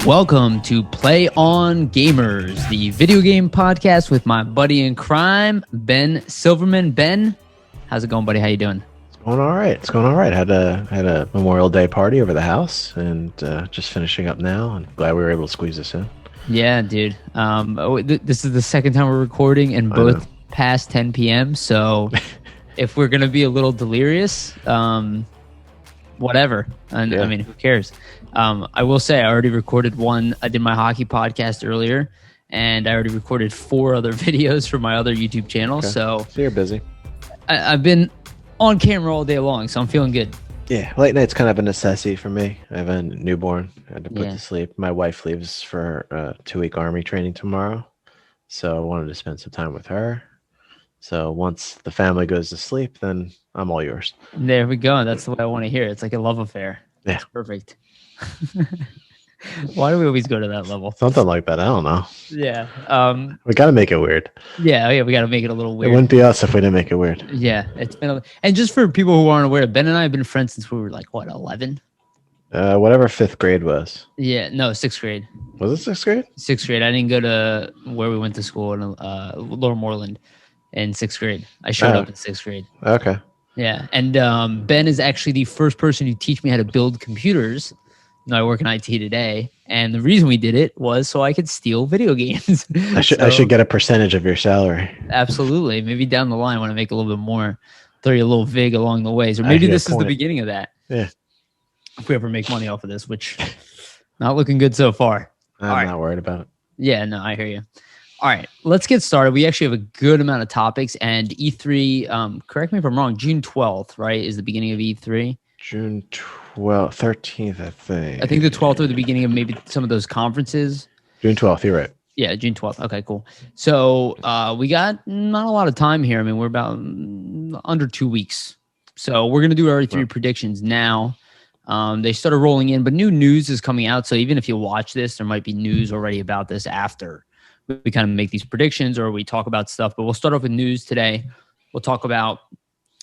Welcome to Play On Gamers, the video game podcast with my buddy in crime, Ben Silverman. Ben, how's it going, buddy? How you doing? It's going all right. It's going all right. Had a Memorial Day party over the house, and just finishing up now. And glad we were able to squeeze this in. Yeah, dude. This is the second time we're recording, and both past 10 p.m. So if we're gonna be a little delirious, whatever. And I mean, who cares? I will say I already recorded one. I did my hockey podcast earlier, and I already recorded 4 other videos for my other YouTube channel. Okay. So you're busy. I've been on camera all day long, so I'm feeling good. Yeah, late night's kind of a necessity for me. I have a newborn. I had to put to sleep. My wife leaves for 2-week army training tomorrow, so I wanted to spend some time with her. So once the family goes to sleep, then I'm all yours. There we go. That's the way I want to hear it. It's like a love affair. Yeah. That's perfect. Why do we always go to that level? Something like that. I don't know. Yeah. We got to make it weird. Yeah. We got to make it a little weird. It wouldn't be us if we didn't make it weird. Yeah. It's been and just for people who aren't aware, Ben and I have been friends since we were like, what, 11? Whatever 5th grade was. Yeah. No, 6th grade. Was it 6th grade? 6th grade. I didn't go to where we went to school in Lower Moreland in 6th grade. I showed up in 6th grade. Okay. Yeah. And Ben is actually the first person to teach me how to build computers. I work in IT today, and the reason we did it was so I could steal video games. I should get a percentage of your salary. Absolutely. Maybe down the line when I make a little bit more, throw you a little vig along the ways. Or maybe this is the beginning of that. Yeah. If we ever make money off of this, which not looking good so far. I'm not worried about it. Yeah, no, I hear you. All right, let's get started. We actually have a good amount of topics, and E3, correct me if I'm wrong, June 12th, right, is the beginning of E3? June 12th, 13th, I think. I think the 12th or the beginning of maybe some of those conferences. June 12th, you're right. Yeah, June 12th. Okay, cool. So we got not a lot of time here. I mean, we're about under 2 weeks. So we're going to do our E3 predictions now. They started rolling in, but new news is coming out. So even if you watch this, there might be news already about this after we kind of make these predictions or we talk about stuff. But we'll start off with news today. We'll talk about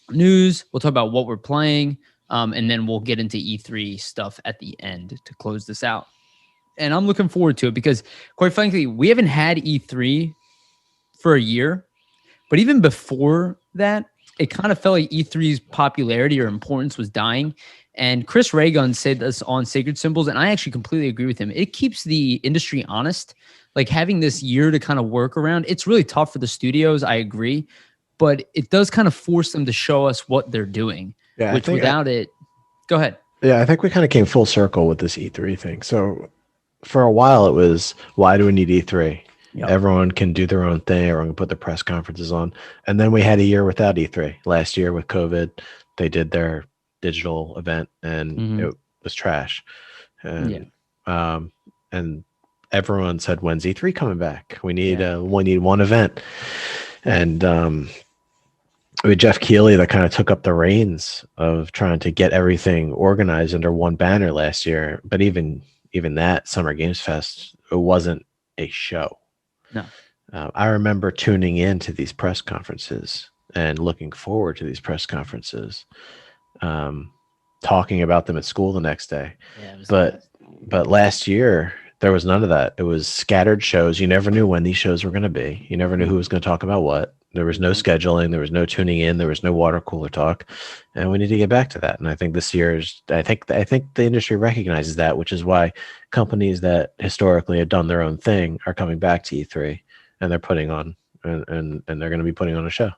news. We'll talk about what we're playing. And then we'll get into E3 stuff at the end to close this out. And I'm looking forward to it because, quite frankly, we haven't had E3 for a year. But even before that, it kind of felt like E3's popularity or importance was dying. And Chris Raygun said this on Sacred Symbols, and I actually completely agree with him. It keeps the industry honest. Like having this year to kind of work around, it's really tough for the studios, I agree. But it does kind of force them to show us what they're doing. Yeah, which without it, go ahead. Yeah, I think we kind of came full circle with this E3 thing. So for a while, it was, why do we need E3? Yep. Everyone can do their own thing. Everyone can put their press conferences on. And then we had a year without E3. Last year with COVID, they did their digital event, and it was trash. And, and everyone said, when's E3 coming back? We need one event. And with Jeff Keighley that kind of took up the reins of trying to get everything organized under one banner last year. But even that Summer Games Fest, it wasn't a show. No. I remember tuning into these press conferences and looking forward to these press conferences, talking about them at school the next day. Yeah, but last year there was none of that. It was scattered shows. You never knew when these shows were going to be. You never knew who was going to talk about what. There was no scheduling. There was no tuning in. There was no water cooler talk, and we need to get back to that. And I think this year is. I think the industry recognizes that, which is why companies that historically have done their own thing are coming back to E3, and they're putting on and they're going to be putting on a show.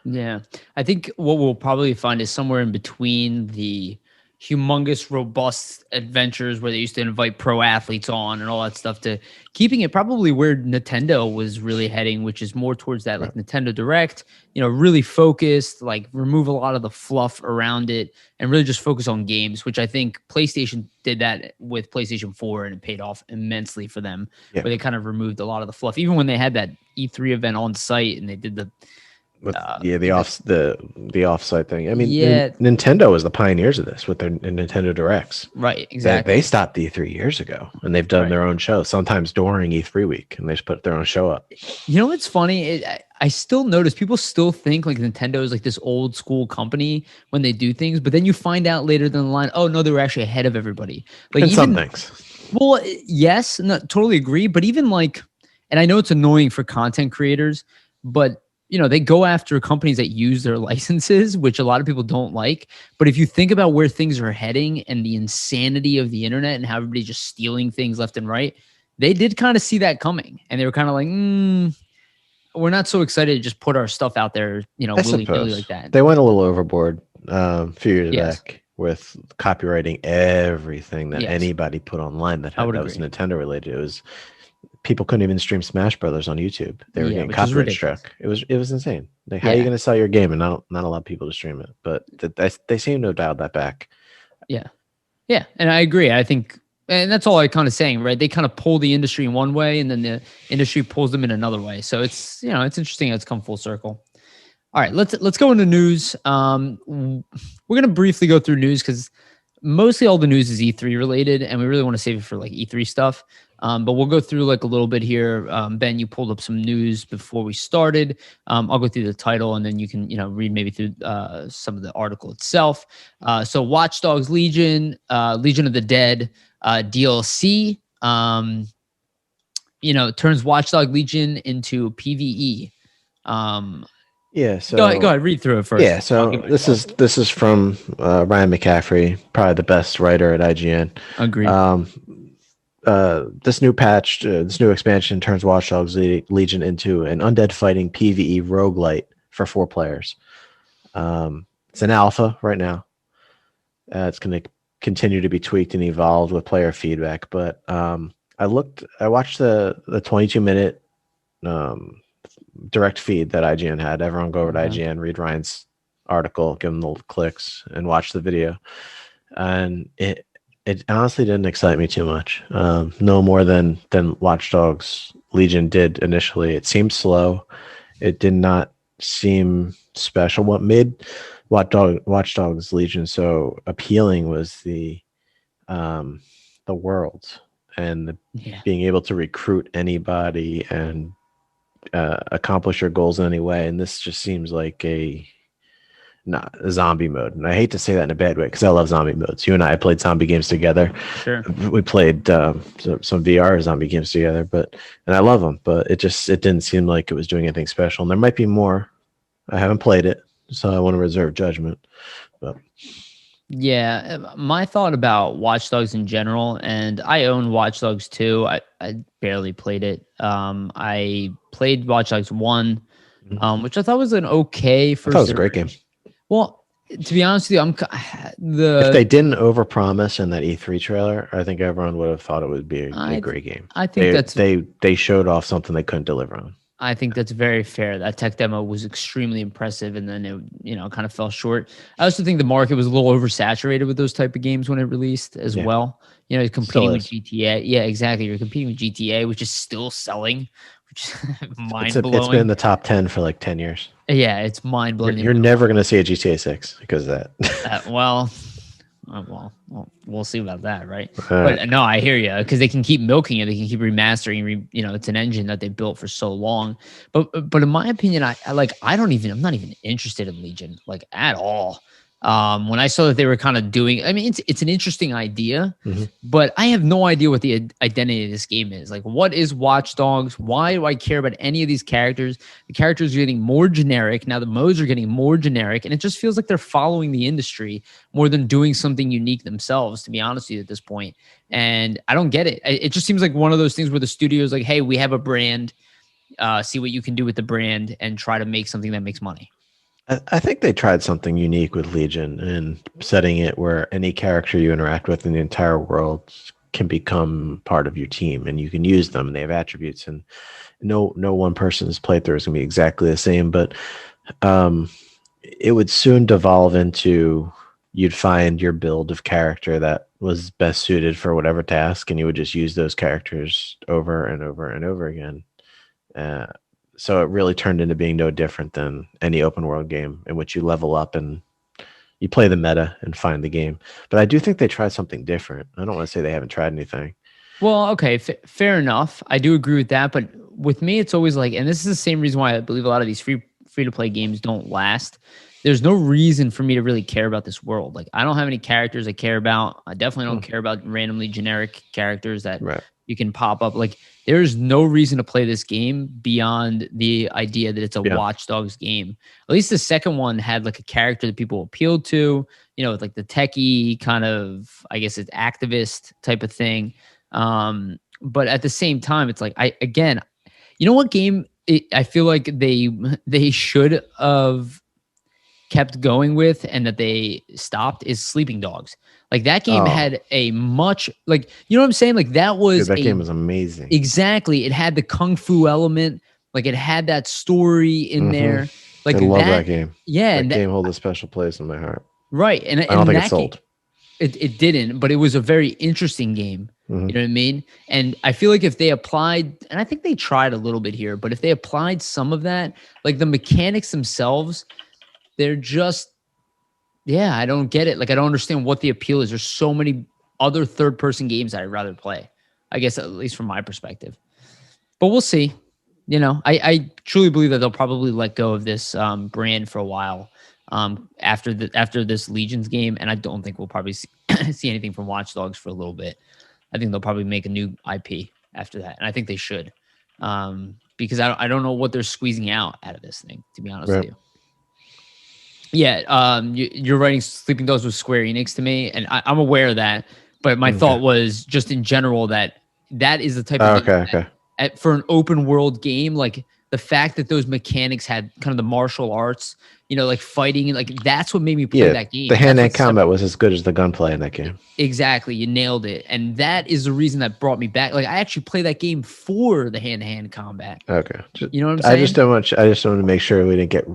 Yeah, I think what we'll probably find is somewhere in between the humongous, robust adventures where they used to invite pro athletes on and all that stuff to keeping it probably where Nintendo was really heading, which is more towards that like Nintendo Direct, really focused, like remove a lot of the fluff around it and really just focus on games, which I think PlayStation did that with PlayStation 4 and it paid off immensely for them, where they kind of removed a lot of the fluff. Even when they had that E3 event on site and they did the the offsite thing. I mean, Nintendo was the pioneers of this with their Nintendo Directs. Right, exactly. They stopped E3 years ago, and they've done their own show. Sometimes during E3 week, and they just put their own show up. You know what's funny? I still notice people still think like Nintendo is like this old school company when they do things, but then you find out later down the line, oh no, they were actually ahead of everybody. Like some things. Well, yes, no, totally agree. But even like, and I know it's annoying for content creators, but they go after companies that use their licenses, which a lot of people don't like. But if you think about where things are heading and the insanity of the internet and how everybody's just stealing things left and right, they did kind of see that coming, and they were kind of like, we're not so excited to just put our stuff out there, I willy-nilly suppose like that. they went a little overboard a few years Yes. back with copywriting everything that Yes. anybody put online that I would was agree. Nintendo related. It was people couldn't even stream Smash Brothers on YouTube. They were getting which is copyright ridiculous. struck. It was insane. Like, how are you going to sell your game and not allow people to stream it? But they seem to have dialed that back. Yeah, and I agree. I think, and that's all I kind of saying, right? They kind of pull the industry in one way, and then the industry pulls them in another way. So it's it's interesting. It's come full circle. All right, let's go into news. We're gonna briefly go through news because mostly all the news is E3 related, and we really want to save it for like E3 stuff. But we'll go through like a little bit here. Ben, you pulled up some news before we started. I'll go through the title, and then you can read maybe through some of the article itself. So Watch Dogs Legion, Legion of the Dead DLC, turns Watch Dog Legion into PvE. Yeah, so go ahead, read through it first. Yeah, so this is from Ryan McCaffrey, probably the best writer at IGN. Agreed. This new patch, this new expansion turns Watch Dogs Legion into an undead fighting PvE roguelite for 4 players. It's an alpha right now. It's going to continue to be tweaked and evolved with player feedback. But I watched the 22-minute direct feed that IGN had. Everyone go over to IGN, read Ryan's article, give them the clicks, and watch the video. And it honestly didn't excite me too much. No more than Watch Dogs Legion did initially. It seemed slow. It did not seem special. What made Watch Dogs Legion so appealing was the world and being able to recruit anybody and accomplish your goals in any way. And this just seems like a zombie mode. And I hate to say that in a bad way because I love zombie modes. You and I played zombie games together. Sure. We played some VR zombie games together, and I love them, but it didn't seem like it was doing anything special. And there might be more. I haven't played it, so I want to reserve judgment. But yeah, my thought about Watch Dogs in general, and I own Watch Dogs 2. I barely played it. I played Watch Dogs 1, which I thought was an okay first. I thought it was a great game. Well, to be honest with you, if they didn't overpromise in that E3 trailer, I think everyone would have thought it would be a great game. I think they showed off something they couldn't deliver on. I think that's very fair. That tech demo was extremely impressive, and then it kind of fell short. I also think the market was a little oversaturated with those type of games when it released as well. Competing with GTA. Yeah, exactly. You're competing with GTA, which is still selling, which is mind-blowing. It's been in the top 10 for like 10 years. Yeah, it's mind-blowing. You're never going to see a GTA 6 because of that. Well, we'll see about that, right? But no, I hear you because they can keep milking it. They can keep remastering. It's an engine that they built for so long. But in my opinion, I'm not even interested in Legion like at all. When I saw that they were kind of doing, I mean, it's an interesting idea, but I have no idea what the identity of this game is. Like, what is Watch Dogs? Why do I care about any of these characters? The characters are getting more generic. Now the modes are getting more generic, and it just feels like they're following the industry more than doing something unique themselves, to be honest with you at this point. And I don't get it. It just seems like one of those things where the studio is like, hey, we have a brand, see what you can do with the brand and try to make something that makes money. I think they tried something unique with Legion and setting it where any character you interact with in the entire world can become part of your team and you can use them and they have attributes, and no one person's playthrough is going to be exactly the same, but it would soon devolve into you'd find your build of character that was best suited for whatever task, and you would just use those characters over and over and over again. So it really turned into being no different than any open world game in which you level up and you play the meta and find the game. But I do think they tried something different. I don't want to say they haven't tried anything. Well, okay, fair enough. I do agree with that. But with me, it's always like, and this is the same reason why I believe a lot of these free to play games don't last. there's no reason for me to really care about this world. Like, I don't have any characters I care about. I definitely don't care about randomly generic characters that you can pop up. Like, there's no reason to play this game beyond the idea that it's a Watch Dogs game. At least the second one had like a character that people appealed to, you know, with like the techie kind of, I guess it's activist type of thing. But at the same time, it's like, you know what game I feel like they should have kept going with and that they stopped is Sleeping Dogs. Like, that game had a much, like, you know what I'm saying? Like, that was that game was amazing. Exactly. It had the kung fu element. Like, it had that story in there. Like, I love that game. Yeah. That game holds a special place in my heart. Right. And I don't think it sold. It didn't, but it was a very interesting game. You know what I mean? And I feel like if they applied, and I think they tried a little bit here, but if they applied some of that, like the mechanics themselves, they're just, I don't get it. Like, I don't understand what the appeal is. There's so many other third-person games I'd rather play, I guess, at least from my perspective. But we'll see. You know, I truly believe that they'll probably let go of this brand for a while after this Legions game, and I don't think we'll probably see anything from Watch Dogs for a little bit. I think they'll probably make a new IP after that, and I think they should, because I don't know what they're squeezing out of this thing, to be honest with you. Yeah, you're writing Sleeping Dogs with Square Enix to me, and I'm aware of that. But my thought was just in general that is the type of game for an open world game, like the fact that those mechanics had kind of the martial arts, you know, like fighting, and like that's what made me play that game. The hand-to-hand combat was as good as the gunplay in that game. Exactly, you nailed it, and that is the reason that brought me back. Like, I actually played that game for the hand-to-hand combat. Okay, you know what I'm saying? I just wanted to make sure we didn't get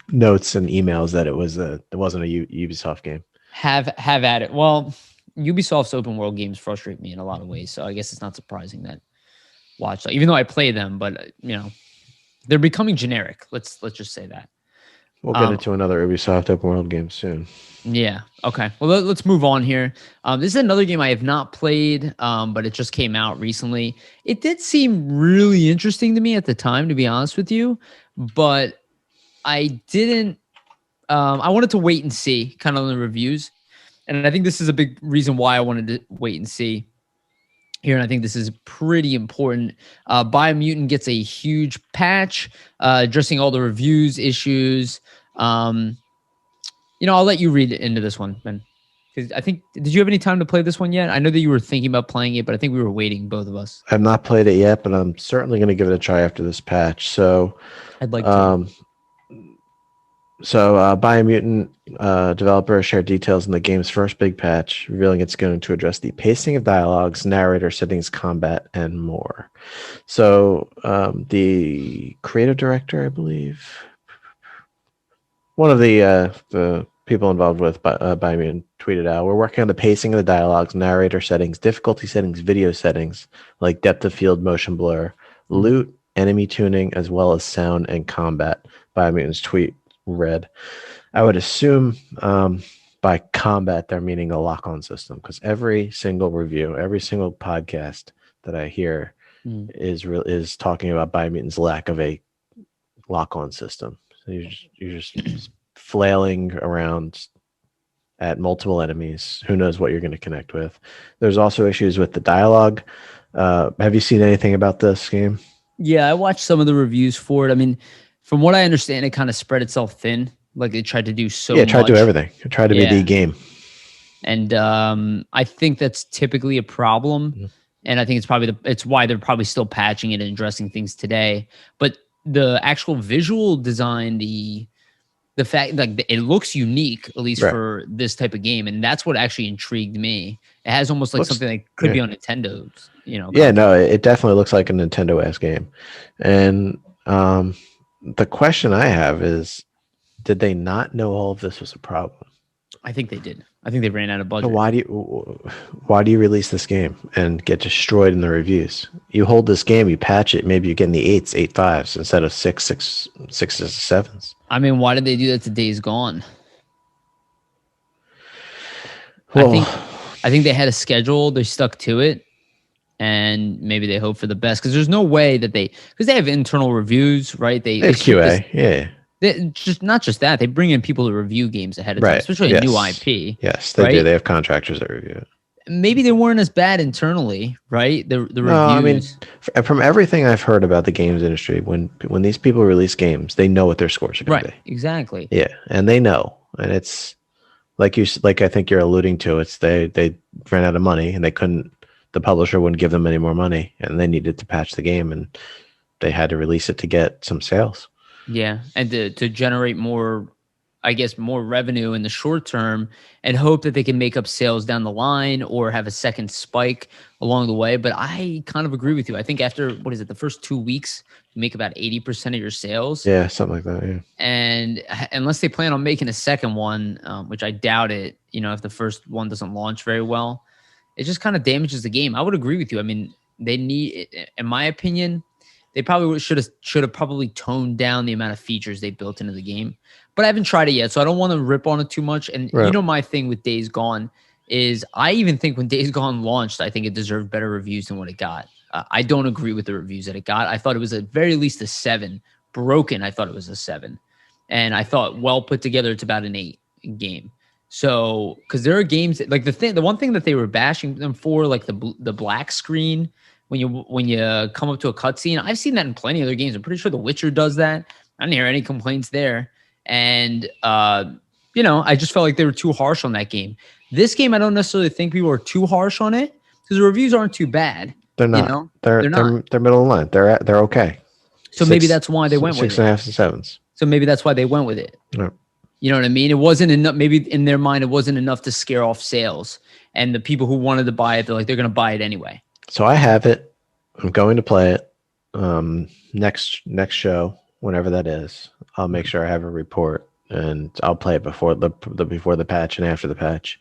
notes and emails that it wasn't a Ubisoft game. Have at it. Well, Ubisoft's open world games frustrate me in a lot of ways, so I guess it's not surprising that even though I play them, but you know, they're becoming generic. Let's just say that. We'll get into another Ubisoft open world game soon. Yeah. Okay. Well, let's move on here. This is another game I have not played, but it just came out recently. It did seem really interesting to me at the time, to be honest with you, but I didn't. I wanted to wait and see kind of on the reviews, and I think this is a big reason why I wanted to wait and see here, and I think this is pretty important. Biomutant gets a huge patch addressing all the reviews issues. You know, I'll let you read into this one, Ben. Because I think, did you have any time to play this one yet? I know that you were thinking about playing it, but I think we were waiting, both of us. I've not played it yet, but I'm certainly going to give it a try after this patch. So, I'd like to. Biomutant developer shared details in the game's first big patch, revealing it's going to address the pacing of dialogues, narrator settings, combat, and more. So, the creative director, I believe, one of the people involved with Biomutant tweeted out, "We're working on the pacing of the dialogues, narrator settings, difficulty settings, video settings, like depth of field, motion blur, loot, enemy tuning, as well as sound and combat." Biomutant's tweet read, "I would assume by combat they're meaning a lock-on system, because every single review, every single podcast that I hear is talking about Biomutant's lack of a lock-on system. So you're just flailing around at multiple enemies. Who knows what you're going to connect with? There's also issues with the dialogue. Have you seen anything about this game?" Yeah, I watched some of the reviews for it. I mean, from what I understand, it kind of spread itself thin. Like, it tried to do so much. Yeah, it tried to do everything. It tried to be the game. And I think that's typically a problem. And I think it's why they're probably still patching it and addressing things today. But the actual visual design, the fact, like, it looks unique, at least for this type of game, and that's what actually intrigued me. It has almost like something that could be on Nintendo's, you know. Yeah, no, it definitely looks like a Nintendo-esque game. And the question I have is, did they not know all of this was a problem? I think they did. I think they ran out of budget. So why do you release this game and get destroyed in the reviews? You hold this game, you patch it, maybe you get in the 8s, 8.5s instead of 6s, 7s. I mean, why did they do that to Days Gone? Well, I think they had a schedule, they stuck to it, and maybe they hope for the best, because there's no way that because they have internal reviews, right? They QA, just not just that, they bring in people to review games ahead of time, especially a new IP. Yes, they do. They have contractors that review it. Maybe they weren't as bad internally, right? The reviews. I mean, from everything I've heard about the games industry, when these people release games, they know what their scores are going to be. Exactly. Yeah, and they know, and it's like I think you're alluding to. It's they ran out of money, and they couldn't. The publisher wouldn't give them any more money, and they needed to patch the game, and they had to release it to get some sales. Yeah, and to generate more, I guess, more revenue in the short term, and hope that they can make up sales down the line or have a second spike along the way. But I kind of agree with you. I think after, the first 2 weeks, you make about 80% of your sales. Yeah, something like that, yeah. And unless they plan on making a second one, which I doubt it, if the first one doesn't launch very well, it just kind of damages the game. I would agree with you. I mean, they need, in my opinion, they probably should have probably toned down the amount of features they built into the game. But I haven't tried it yet, so I don't want to rip on it too much. And my thing with Days Gone is I even think when Days Gone launched, I think it deserved better reviews than what it got. I don't agree with the reviews that it got. I thought it was at very least a 7. Broken, I thought it was a 7. And I thought well put together, it's about an 8 game. So, because there are games like the one thing that they were bashing them for, like the black screen when you come up to a cutscene. I've seen that in plenty of other games. I'm pretty sure The Witcher does that. I didn't hear any complaints there. And I just felt like they were too harsh on that game. This game, I don't necessarily think people are too harsh on it because the reviews aren't too bad. They're not. They're middle of the line. They're okay. So maybe that's why they went with 6.5 to 7s. So maybe that's why they went with it. Yeah. You know what I mean? It wasn't enough. Maybe in their mind, it wasn't enough to scare off sales. And the people who wanted to buy it, they're going to buy it anyway. So I have it. I'm going to play it next show, whenever that is. I'll make sure I have a report, and I'll play it before the patch and after the patch,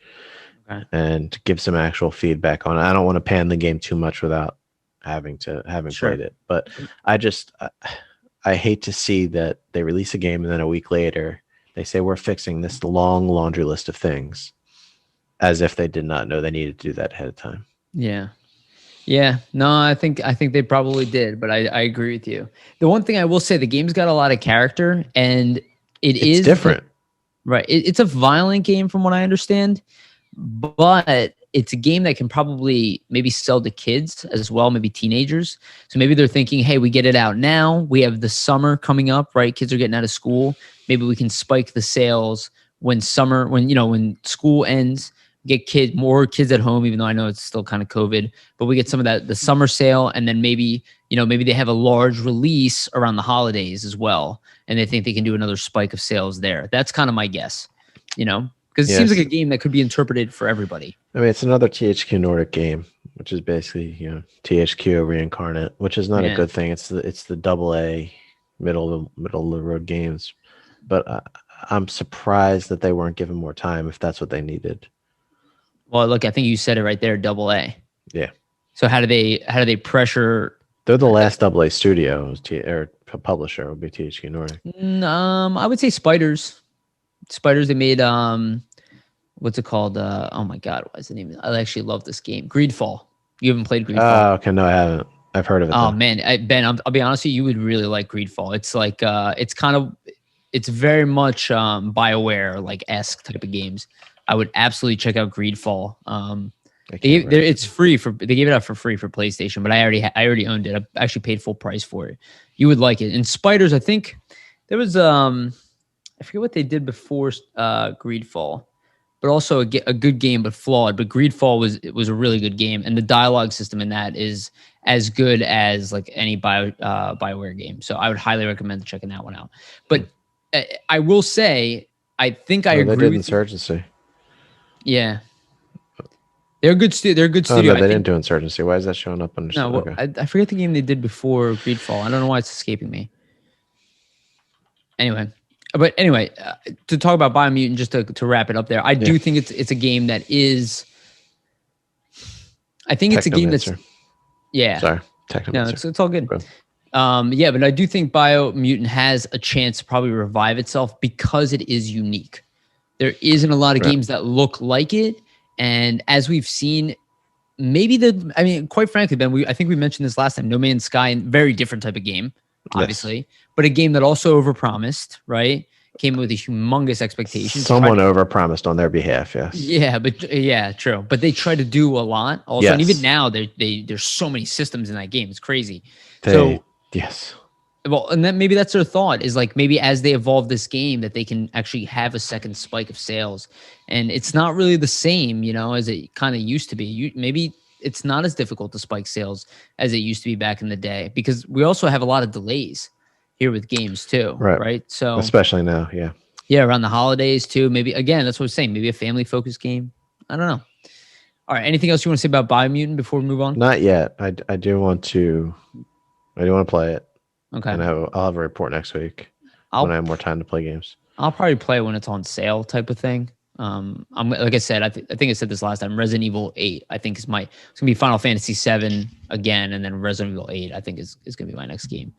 and give some actual feedback on it. I don't want to pan the game too much without having played it. But I hate to see that they release a game and then a week later they say we're fixing this long laundry list of things, as if they did not know they needed to do that ahead of time. Yeah. Yeah, no, I think they probably did, but I agree with you. The one thing I will say, the game's got a lot of character, and it's different. Right. It's a violent game from what I understand, but it's a game that can probably maybe sell to kids as well, maybe teenagers. So maybe they're thinking, hey, we get it out now. We have the summer coming up, right? Kids are getting out of school. Maybe we can spike the sales when school ends. Get more kids at home, even though I know it's still kind of COVID, but we get some of that, the summer sale. And then maybe they have a large release around the holidays as well. And they think they can do another spike of sales there. That's kind of my guess, because it seems like a game that could be interpreted for everybody. I mean, it's another THQ Nordic game, which is basically, THQ reincarnate, which is not a good thing. It's the AA middle of the road games, but I'm surprised that they weren't given more time if that's what they needed. Well, look, I think you said it right there, AA. Yeah. So how do they pressure? They're the last AA studio or publisher would be THQ Nordic. I would say Spiders. They made what's it called? Oh my God, what is the name? I actually love this game, Greedfall. You haven't played Greedfall? Oh, okay, no, I haven't. I've heard of it. Oh man, Ben, I'll be honest with you, you would really like Greedfall. It's like it's very much BioWare like esque type of games. I would absolutely check out Greedfall. It's free they gave it out for free for PlayStation, but I already owned it. I actually paid full price for it. You would like it. And Spiders, I think there was I forget what they did before Greedfall, but also a good game but flawed. But Greedfall was a really good game, and the dialogue system in that is as good as like any BioWare game. So I would highly recommend checking that one out. But I will say, I think I agree. They did Insurgency. Yeah, they're a good studio. Oh, no, they didn't do Insurgency. Why is that showing up on? No, I forget the game they did before Greedfall. I don't know why it's escaping me. Anyway, to talk about Biomutant, just to wrap it up there, I do think it's a game that is. I think it's a game that's. Yeah. Sorry, no, it's all good. Yeah, but I do think Biomutant has a chance to probably revive itself because it is unique. There isn't a lot of games that look like it. And as we've seen, quite frankly, Ben, I think we mentioned this last time, No Man's Sky, very different type of game, obviously, but a game that also overpromised, right? Came with a humongous expectation. Someone overpromised on their behalf, yes. Yeah, but true. But they try to do a lot also, and even now there's so many systems in that game. It's crazy. Yes. Well, and then maybe that's their thought is like maybe as they evolve this game that they can actually have a second spike of sales, and it's not really the same, as it kind of used to be. Maybe it's not as difficult to spike sales as it used to be back in the day because we also have a lot of delays here with games too, right? So especially now, yeah, around the holidays too. Maybe again, that's what I was saying. Maybe a family-focused game. I don't know. All right, anything else you want to say about Biomutant before we move on? Not yet. I do want to play it. Okay. And I'll have a report next week when I have more time to play games. I'll probably play when it's on sale, type of thing. I'm like I said, I think I said this last time. Resident Evil 8, I think it's gonna be Final Fantasy 7 again, and then Resident Evil 8, I think is gonna be my next game.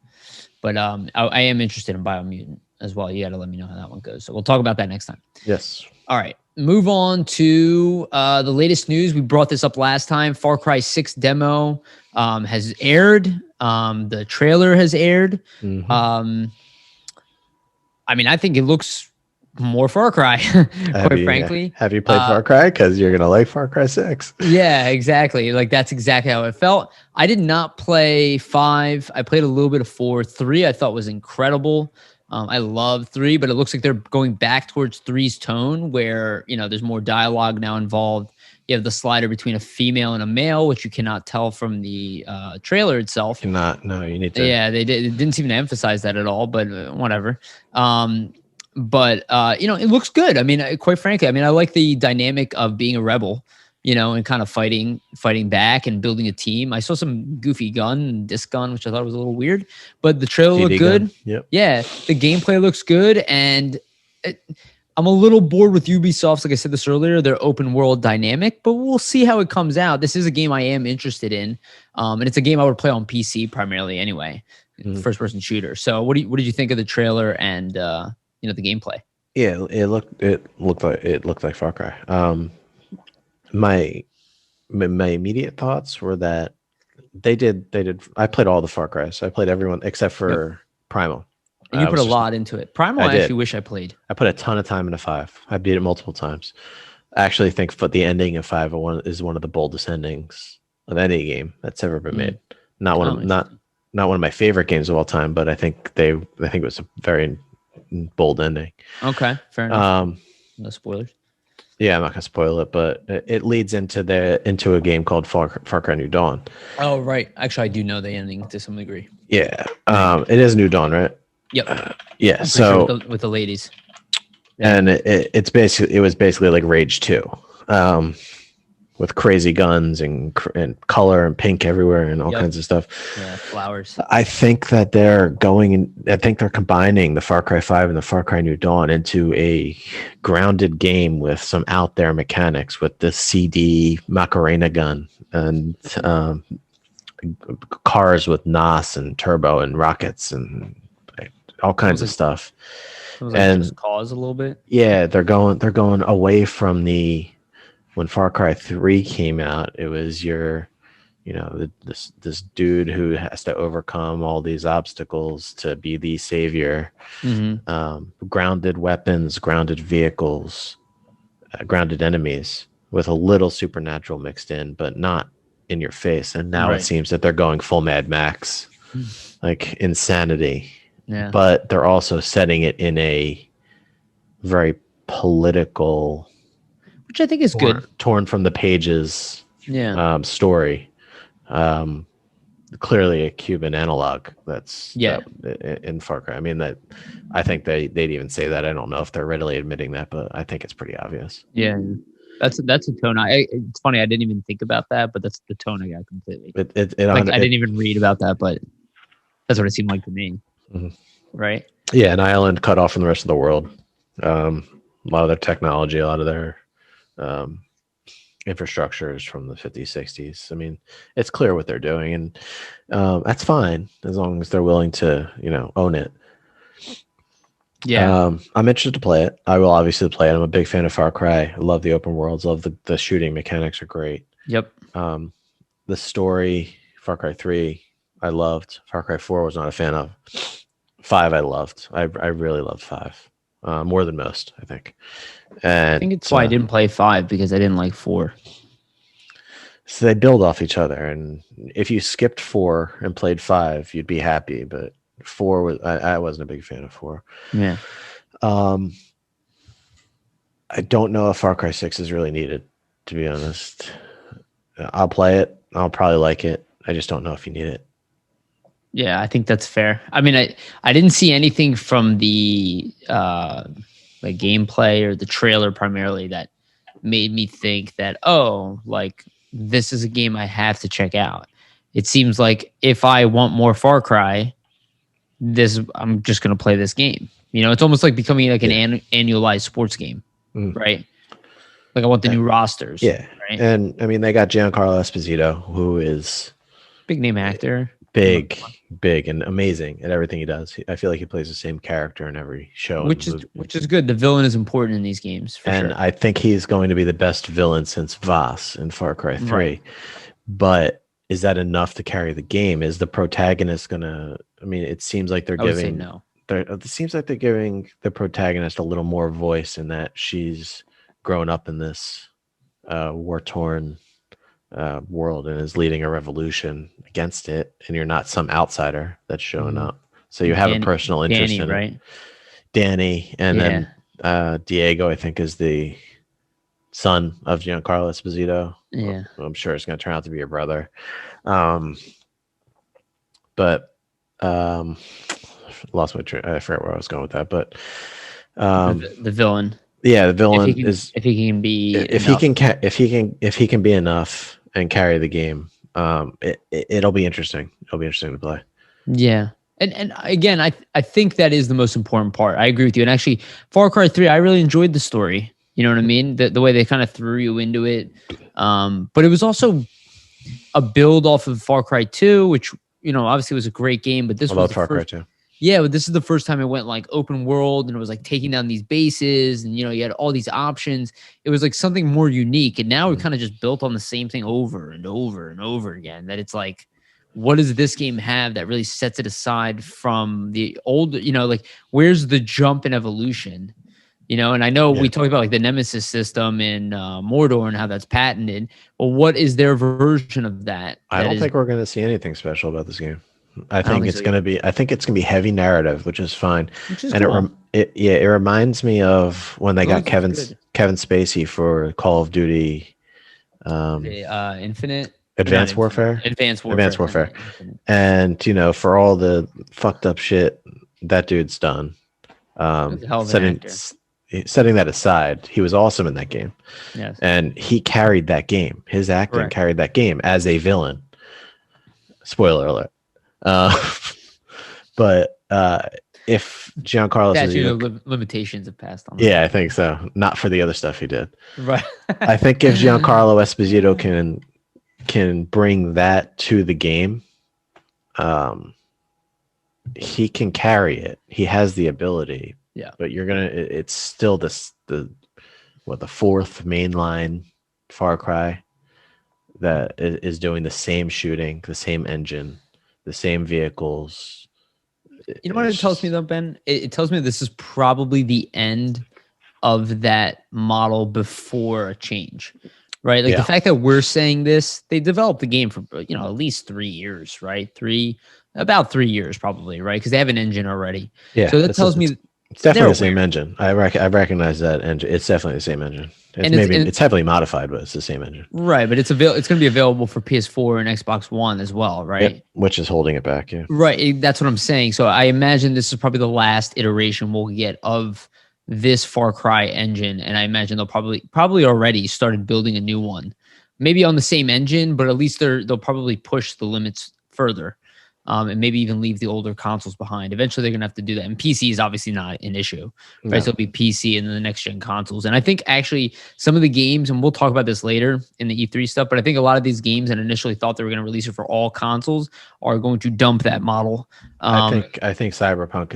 But I am interested in Biomutant as well. You got to let me know how that one goes. So we'll talk about that next time. Yes. All right. Move on to the latest news. We brought this up last time. Far Cry 6 demo has aired. The trailer has aired. Mm-hmm. I mean, I think it looks more Far Cry, quite frankly. Have you played Far Cry? Because you're going to like Far Cry 6. Yeah, exactly. Like, that's exactly how it felt. I did not play 5. I played a little bit of 4. 3 I thought was incredible. I love 3, but it looks like they're going back towards 3's tone where, there's more dialogue now involved. You have the slider between a female and a male, which you cannot tell from the trailer itself. No, you need to. Yeah, they didn't seem to emphasize that at all, but whatever. But it looks good. I mean, quite frankly, I like the dynamic of being a rebel, and kind of fighting back and building a team. I saw some goofy disc gun, which I thought was a little weird, but the trailer looked good. Yep. Yeah, the gameplay looks good, and I'm a little bored with Ubisoft's, like I said this earlier, their open world dynamic, but we'll see how it comes out. This is a game I am interested in, and it's a game I would play on PC primarily anyway, first person shooter. So what did you think of the trailer and the gameplay? Yeah, it looked like Far Cry. My immediate thoughts were that they did. I played all the Far Cry's. I played everyone except for Primal. And you put a lot into it. Primal, I actually wish I played. I put a ton of time into 5. I beat it multiple times. I actually think the ending of 5 is one of the boldest endings of any game that's ever been made. Not one of my favorite games of all time, but I think it was a very bold ending. Okay, fair enough. No spoilers. Yeah, I'm not gonna spoil it, but it leads into a game called Far Cry New Dawn. Oh, right. Actually, I do know the ending to some degree. Yeah, it is New Dawn, right? Yep. Yeah. So sure with the ladies, and it was basically like Rage 2, with crazy guns and color and pink everywhere and all kinds of stuff. Yeah, flowers. I think that they're combining the Far Cry 5 and the Far Cry New Dawn into a grounded game with some out there mechanics with the CD Macarena gun and cars with NOS and turbo and rockets and all kinds of stuff. And Just Cause a little bit. Yeah, they're going away from when Far Cry 3 came out. It was this dude who has to overcome all these obstacles to be the savior. Grounded weapons, grounded vehicles, grounded enemies with a little supernatural mixed in, but not in your face. And now it seems that they're going full Mad Max, like insanity. Yeah. But they're also setting it in a very political, which I think is good, torn from the pages story. Clearly a Cuban analog that's in Far Cry. I mean, that I think they'd even say that. I don't know if they're readily admitting that, but I think it's pretty obvious. Yeah. That's a tone. It's funny. I didn't even think about that, but that's the tone I got completely. I didn't even read about that, but that's what it seemed like to me. Mm-hmm. Right. Yeah. An island cut off from the rest of the world. A lot of their technology, a lot of their infrastructure is from the 50s, 60s. I mean, it's clear what they're doing, and that's fine as long as they're willing to, own it. Yeah. I'm interested to play it. I will obviously play it. I'm a big fan of Far Cry. I love the open worlds. Love the shooting mechanics are great. Yep. The story, Far Cry 3, I loved. Far Cry 4 was not a fan of. 5 I loved. I really loved 5. More than most, I think. And I think it's why I didn't play 5, because I didn't like 4. So they build off each other, and if you skipped 4 and played 5, you'd be happy. But 4 was I wasn't a big fan of 4. Yeah. I don't know if Far Cry 6 is really needed, to be honest. I'll play it. I'll probably like it. I just don't know if you need it. Yeah, I think that's fair. I mean, I didn't see anything from the like gameplay or the trailer primarily that made me think that, oh, like this is a game I have to check out. It seems like if I want more Far Cry, I'm just going to play this game. You know, it's almost like becoming like an annualized sports game, right? Like I want the new rosters. Yeah. Right? And I mean, they got Giancarlo Esposito, who is big name actor. Big and amazing at everything he does. I feel like he plays the same character in every show. Which is good. The villain is important in these games, for and sure. I think he's going to be the best villain since Voss in Far Cry 3. Right. But is that enough to carry the game? Is the protagonist gonna? I mean, it seems like they're giving. No. It seems like they're giving the protagonist a little more voice in that she's grown up in this war-torn world and is leading a revolution against it, and you're not some outsider that's showing up. So you have a personal interest in right? it. Danny, and then Diego, I think, is the son of Giancarlo Esposito. Yeah, I'm sure it's going to turn out to be your brother. But lost my train. I forgot where I was going with that. But the villain. Yeah, the villain if he can be if he can be enough and carry the game, it'll be interesting. It'll be interesting to play. Yeah. And again, I think that is the most important part. I agree with you. And actually, Far Cry 3, I really enjoyed the story. You know what I mean? The way they kind of threw you into it. But it was also a build off of Far Cry 2, which, you know, obviously was a great game. But this was Far Cry 2. Yeah, but this is the first time it went like open world, and it was like taking down these bases, and, you know, you had all these options. It was like something more unique. And now we kind of just built on the same thing over and over and over again. That it's like, what does this game have that really sets it aside from the old, you know, like where's the jump in evolution, you know? And I know we talked about like the Nemesis system in Mordor and how that's patented, but what is their version of that? I don't think we're going to see anything special about this game. I think it's going to be heavy narrative, which is fine. Which is and cool. it reminds me of when they got Kevin Spacey for Call of Duty Infinite. Advanced Warfare. Advanced Warfare. And, you know, for all the fucked up shit that dude's done, setting that aside, he was awesome in that game. Yes. And he carried that game. His acting carried that game as a villain. Spoiler alert. But if Giancarlo limitations have passed on. Yeah, I think so. Not for the other stuff he did. Right. I think if Giancarlo Esposito can bring that to the game, he can carry it. He has the ability. Yeah. But it's still the fourth mainline Far Cry that is doing the same shooting, the same engine, the same vehicles. You know what it tells me though, Ben? It tells me this is probably the end of that model before a change, right? Like the fact that we're saying this, they developed the game for, you know, at least 3 years, right? About 3 years probably, right? Because they have an engine already. Yeah. So that tells me it's definitely the same engine. I recognize that engine. It's definitely the same engine. It's heavily modified, but it's the same engine. Right, but it's going to be available for PS4 and Xbox One as well, right? Yep, which is holding it back, yeah. Right, that's what I'm saying. So I imagine this is probably the last iteration we'll get of this Far Cry engine, and I imagine they'll probably already started building a new one. Maybe on the same engine, but at least they'll probably push the limits further. And maybe even leave the older consoles behind. Eventually, they're going to have to do that. And PC is obviously not an issue, right? No. So it'll be PC and then the next-gen consoles. And I think actually some of the games, and we'll talk about this later in the E3 stuff, but I think a lot of these games that initially thought they were going to release it for all consoles are going to dump that model. I think Cyberpunk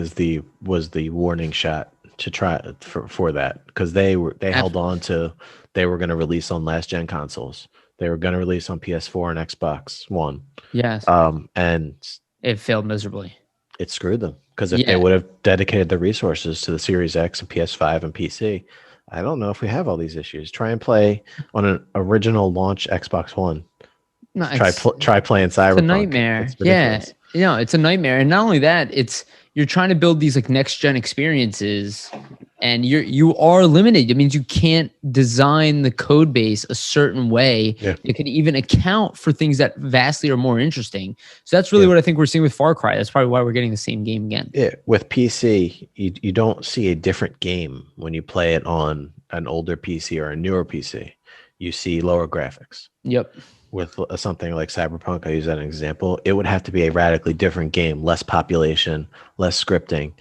was the warning shot to try for that, because they held on to they were going to release on last-gen consoles. They were going to release on PS4 and Xbox One. Yes. And it failed miserably. It screwed them, because if they would have dedicated the resources to the Series X and PS5 and PC, I don't know if we have all these issues. Try and play on an original launch Xbox One. No, try playing Cyberpunk. It's a nightmare. It's a nightmare. And not only that, you're trying to build these like next gen experiences, and you are limited. It means you can't design the code base a certain way. Yeah. You can even account for things that vastly are more interesting. So that's really what I think we're seeing with Far Cry. That's probably why we're getting the same game again. Yeah, with PC, you don't see a different game when you play it on an older PC or a newer PC. You see lower graphics. Yep. With something like Cyberpunk, I use that as an example, it would have to be a radically different game, less population, less scripting,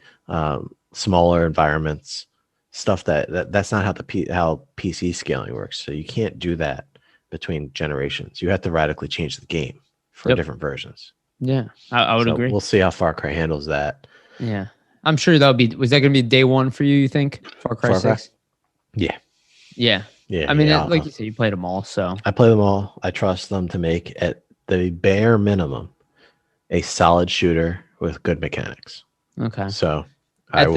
smaller environments, stuff that's not how how PC scaling works. So you can't do that between generations. You have to radically change the game for different versions. Yeah, I would agree. We'll see how Far Cry handles that. Yeah, I'm sure was that going to be day one for you think? Far Cry 6? Yeah. Yeah. Yeah, I mean, like you said, you played them all, so I play them all. I trust them to make, at the bare minimum, a solid shooter with good mechanics. Okay. So I'll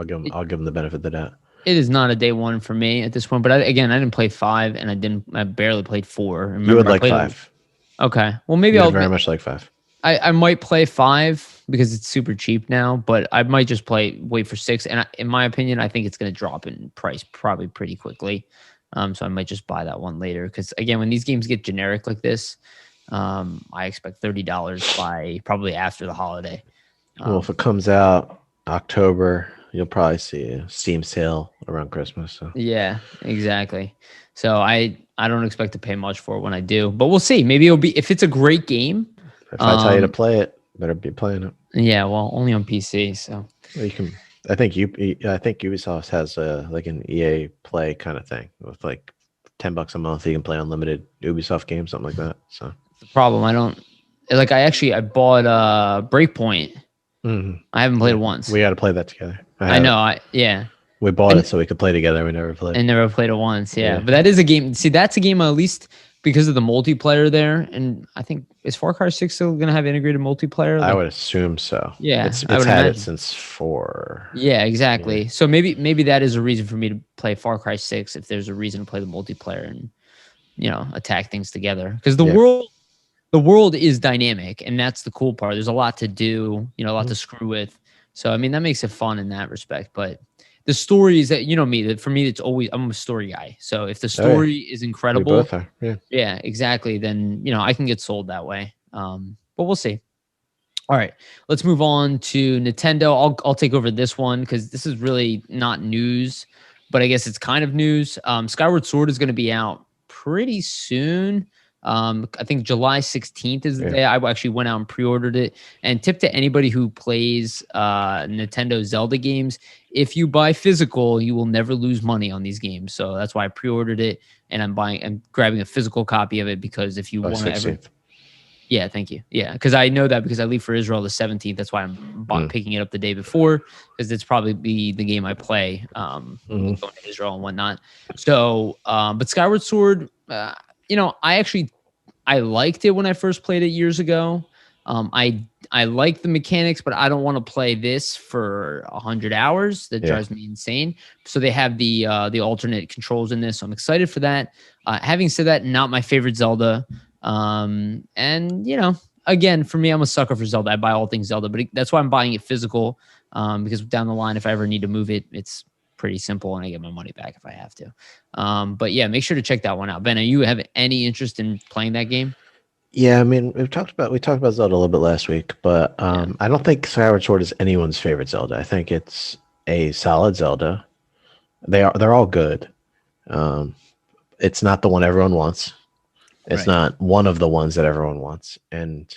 give them the benefit of the doubt. It is not a day one for me at this point, but I didn't play 5, and I barely played 4. Remember, you would like 5. Okay. Well, maybe I'll very much like 5. I might play 5 because it's super cheap now, but I might just wait for 6. And in my opinion, I think it's going to drop in price probably pretty quickly. So I might just buy that one later. Because again, when these games get generic like this, I expect $30 by probably after the holiday. Well, if it comes out October, you'll probably see a Steam sale around Christmas. So. Yeah, exactly. So I don't expect to pay much for it when I do, but we'll see. Maybe it'll be, if it's a great game. If I tell you to play it, better be playing it. Yeah, well, only on PC. So you can. I think Ubisoft has like an EA Play kind of thing with like $10 a month. You can play unlimited Ubisoft games, something like that. So the problem, I bought Breakpoint. Mm-hmm. I haven't played it once. We got to play that together. I know. We bought it so we could play together. We never played. I never played it once. Yeah, but that is a game. See, that's a game at least. Because of the multiplayer there, and I think, is Far Cry 6 still going to have integrated multiplayer? I would assume so. Yeah, it's had it since 4. Yeah, exactly. Yeah. So maybe that is a reason for me to play Far Cry 6 if there's a reason to play the multiplayer and attack things together. Because the world is dynamic, and that's the cool part. There's a lot to do, a lot to screw with. So I mean that makes it fun in that respect, but. The story is that, for me, it's always, I'm a story guy. So if the story is incredible, we both are. Yeah, exactly. Then, I can get sold that way. But we'll see. All right, let's move on to Nintendo. I'll take over this one because this is really not news, but I guess it's kind of news. Skyward Sword is going to be out pretty soon. I think July 16th is the day. I actually went out and pre-ordered it. And tip to anybody who plays Nintendo Zelda games, if you buy physical, you will never lose money on these games. So that's why I pre-ordered it, and I'm grabbing a physical copy of it because if you want to ever. Yeah, thank you. Yeah, because I know that because I leave for Israel the 17th. That's why I'm picking it up the day before, because it's probably be the game I play going to Israel and whatnot. So, but Skyward Sword, I liked it when I first played it years ago. I like the mechanics, but I don't want to play this for 100 hours. That drives me insane. So they have the alternate controls in this. So I'm excited for that. Having said that, not my favorite Zelda. And again, for me, I'm a sucker for Zelda. I buy all things Zelda, but that's why I'm buying it physical. Because down the line, if I ever need to move it, it's pretty simple and I get my money back if I have to. But yeah, make sure to check that one out. Ben, do you have any interest in playing that game? Yeah, I mean, we talked about Zelda a little bit last week, but I don't think Skyward Sword is anyone's favorite Zelda. I think it's a solid Zelda. They're all good. It's not the one everyone wants. It's not one of the ones that everyone wants. And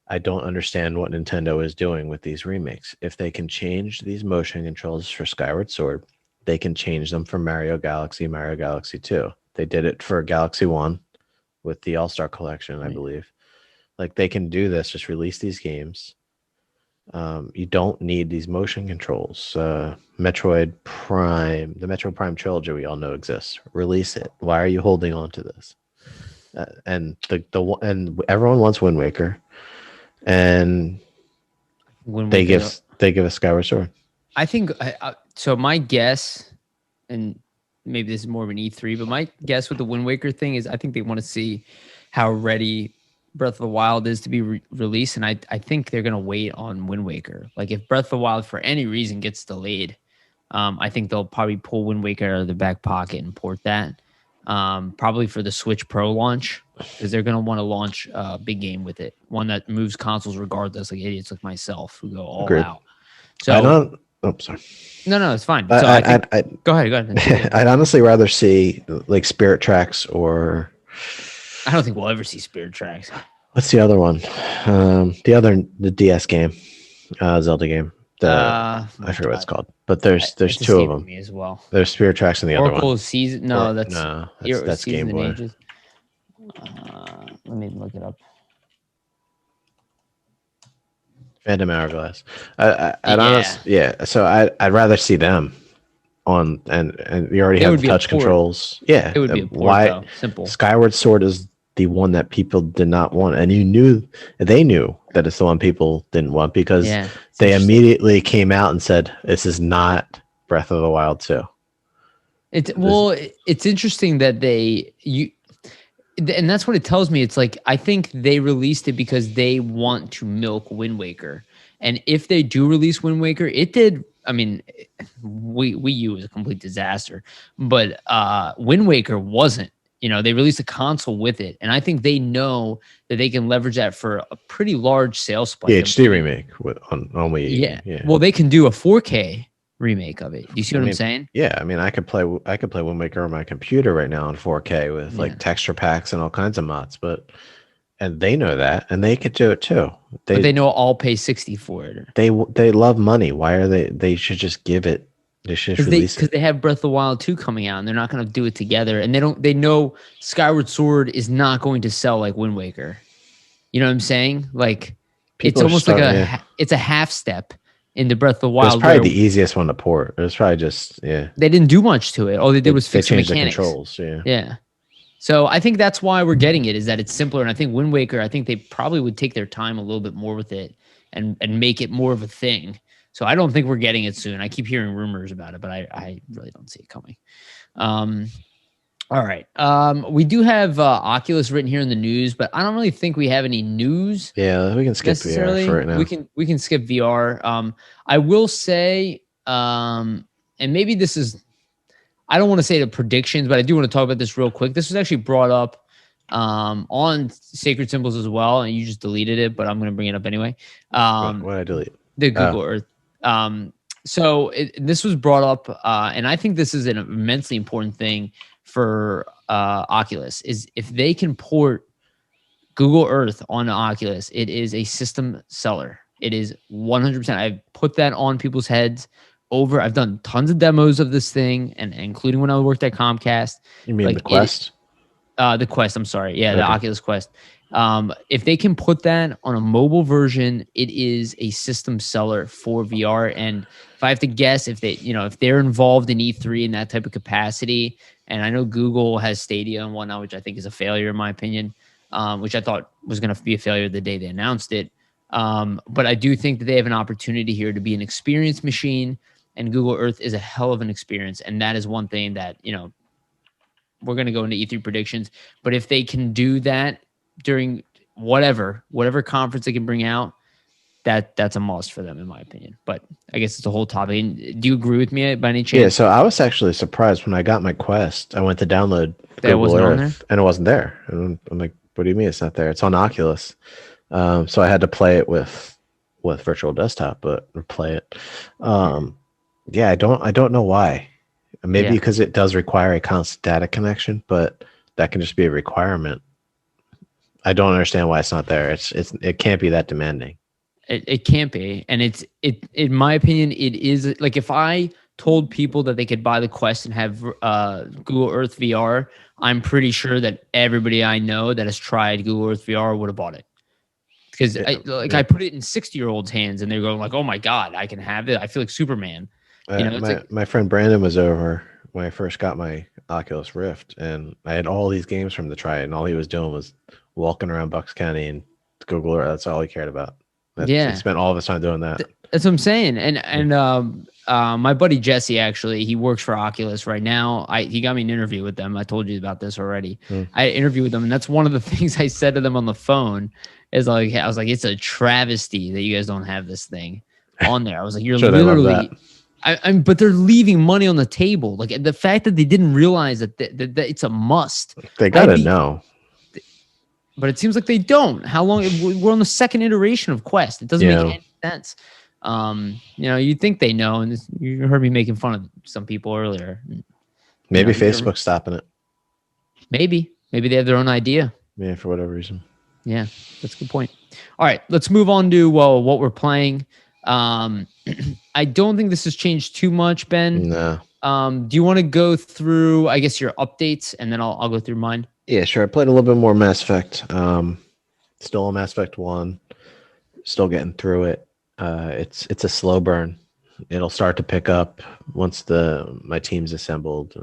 I don't understand what Nintendo is doing with these remakes. If they can change these motion controls for Skyward Sword, they can change them for Mario Galaxy 2. They did it for Galaxy 1 with the All-Star Collection, I believe. Like, they can do this, just release these games. You don't need these motion controls. Metroid Prime, the Metroid Prime trilogy we all know exists. Release it. Why are you holding on to this? and and everyone wants Wind Waker, and they give us Skyward Sword. I think so. My guess, and maybe this is more of an E3, but my guess with the Wind Waker thing is I think they want to see how ready Breath of the Wild is to be released, and I think they're going to wait on Wind Waker. Like if Breath of the Wild for any reason gets delayed, I think they'll probably pull Wind Waker out of their back pocket and port that, probably for the Switch Pro launch, because they're going to want to launch a big game with it, one that moves consoles regardless, like idiots like myself who go all out. So I don't. Oh, sorry. No, it's fine. So go ahead. I'd honestly rather see like Spirit Tracks or. I don't think we'll ever see Spirit Tracks. What's the other one? The DS game, Zelda game. I forget what it's called, but there's two of them as well. There's Spirit Tracks and the other one. Oracle Season. No, that's Game Boy. Let me look it up. Phantom Hourglass. So I'd rather see them on, and you already have the touch controls. Yeah, it would be a port, though. Simple. Skyward Sword is the one that people did not want, and they knew that it's the one people didn't want because they immediately came out and said this is not Breath of the Wild 2. It's interesting that and that's what it tells me. It's like I think they released it because they want to milk Wind Waker, and if they do release Wind Waker, it did. I mean, Wii U was a complete disaster, but Wind Waker wasn't. They released a console with it, and I think they know that they can leverage that for a pretty large sales spike. The HD remake on Wii U. Yeah. Well, they can do a 4K remake of it. Do you see what I'm saying? Yeah, I mean, I could play Wind Waker on my computer right now in 4K with like texture packs and all kinds of mods, and they know that, and they could do it too. But they know I'll pay $60 for it. They love money. Why are they? They should just give it. They should release it because they have Breath of the Wild 2 coming out, and they're not going to do it together. And they know Skyward Sword is not going to sell like Wind Waker. You know what I'm saying? Like it's almost like it's a half step into Breath of the Wild. It's probably the easiest one to port. It was probably just They didn't do much to it. All they did was fix the mechanics. The controls. Yeah. So I think that's why we're getting it, is that it's simpler. And I think Wind Waker, I think they probably would take their time a little bit more with it and make it more of a thing. So I don't think we're getting it soon. I keep hearing rumors about it, but I really don't see it coming. All right. We do have Oculus written here in the news, but I don't really think we have any news. Yeah, we can skip VR for right now. We can skip VR. I will say, and maybe this is, I don't want to say the predictions, but I do want to talk about this real quick. This was actually brought up on Sacred Symbols as well, and you just deleted it, but I'm going to bring it up anyway. What did I delete? The Google Earth. So this was brought up, and I think this is an immensely important thing for Oculus, is if they can port Google Earth on Oculus, it is a system seller. It is 100%. I've put that on people's heads over. I've done tons of demos of this thing, and including when I worked at Comcast. You mean the Quest? The Quest, I'm sorry. Yeah, the Oculus Quest. If they can put that on a mobile version, it is a system seller for VR. And if I have to guess, if they're involved in E3 in that type of capacity, and I know Google has Stadia and whatnot, which I think is a failure in my opinion, which I thought was going to be a failure the day they announced it. But I do think that they have an opportunity here to be an experience machine, and Google Earth is a hell of an experience. And that is one thing that, we're going to go into E3 predictions, but if they can do that during whatever conference they can bring out, that's a must for them, in my opinion. But I guess it's a whole topic. And do you agree with me by any chance? Yeah, so I was actually surprised when I got my Quest. I went to download Google Earth, and it wasn't there. And I'm like, what do you mean it's not there? It's on Oculus. So I had to play it with Virtual Desktop, but play it. Yeah, I don't know why. Maybe because it does require a constant data connection, but that can just be a requirement. I don't understand why it's not there. It can't be that demanding. It can't be. And it's in my opinion, it is like, if I told people that they could buy the Quest and have Google Earth VR, I'm pretty sure that everybody I know that has tried Google Earth VR would have bought it. Because I put it in 60-year-olds' hands and they're going like, oh my God, I can have it. I feel like Superman. My friend Brandon was over when I first got my Oculus Rift, and I had all these games from to try it, and all he was doing was walking around Bucks County and Google Earth. That's all he cared about. He spent all of his time doing that. That's what I'm saying. And my buddy Jesse, actually, he works for Oculus right now. He got me an interview with them. I told you about this already. I interviewed with them, and that's one of the things I said to them on the phone. Is like, I was like, it's a travesty that you guys don't have this thing on there. I was like, you're literally. But they're leaving money on the table. Like the fact that they didn't realize that it's a must. They gotta know. But it seems like they don't. How long? We're on the second iteration of Quest. It doesn't make any sense. You'd think they know, and you heard me making fun of some people earlier. Maybe Facebook's stopping it. Maybe they have their own idea. Yeah, for whatever reason. Yeah, that's a good point. All right, let's move on to what we're playing. I don't think this has changed too much, Ben. No. Do you want to go through, I guess, your updates, and then I'll go through mine? Yeah, sure. I played a little bit more Mass Effect. Still on Mass Effect 1. Still getting through it. It's a slow burn. It'll start to pick up once my team's assembled,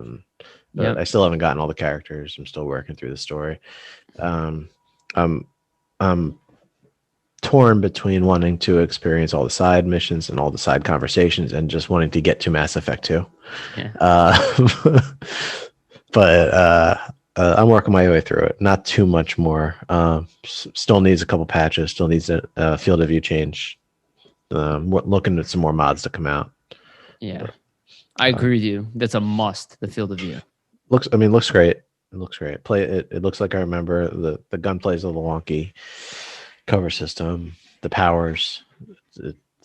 but I still haven't gotten all the characters. I'm still working through the story. I'm torn between wanting to experience all the side missions and all the side conversations and just wanting to get to Mass Effect 2. Yeah. But I'm working my way through it. Not too much more. Still needs a couple patches. Still needs a field of view change. Looking at some more mods to come out. Yeah, I agree with you. That's a must. The field of view looks great. It looks great. It looks like I remember the gunplay is a little wonky. Cover system, the powers.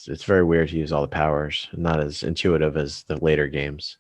It's very weird to use all the powers. Not as intuitive as the later games.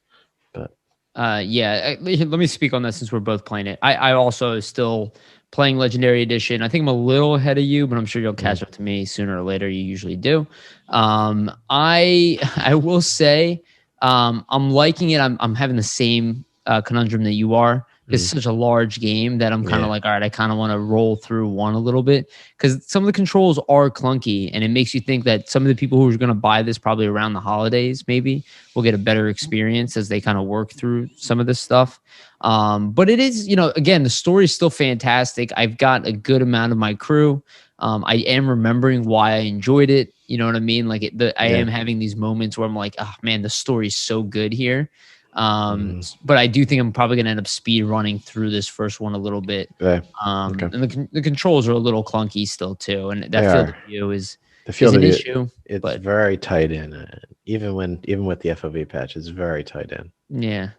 But let me speak on that since we're both playing it. I also still playing Legendary Edition. I think I'm a little ahead of you, but I'm sure you'll catch up to me sooner or later. You usually do. I will say I'm liking it. I'm having the same conundrum that you are. It's such a large game that I'm kind of like, all right, I kind of want to roll through one a little bit because some of the controls are clunky, and it makes you think that some of the people who are going to buy this probably around the holidays maybe will get a better experience as they kind of work through some of this stuff. But it is, again, the story is still fantastic. I've got a good amount of my crew. I am remembering why I enjoyed it. You know what I mean? Like I am having these moments where I'm like, oh man, the story's so good here. But I do think I'm probably going to end up speed running through this first one a little bit. Okay. And the controls are a little clunky still too. And that field of view is an issue. It's very tight in. Even with the FOV patch, it's very tight in. Yeah.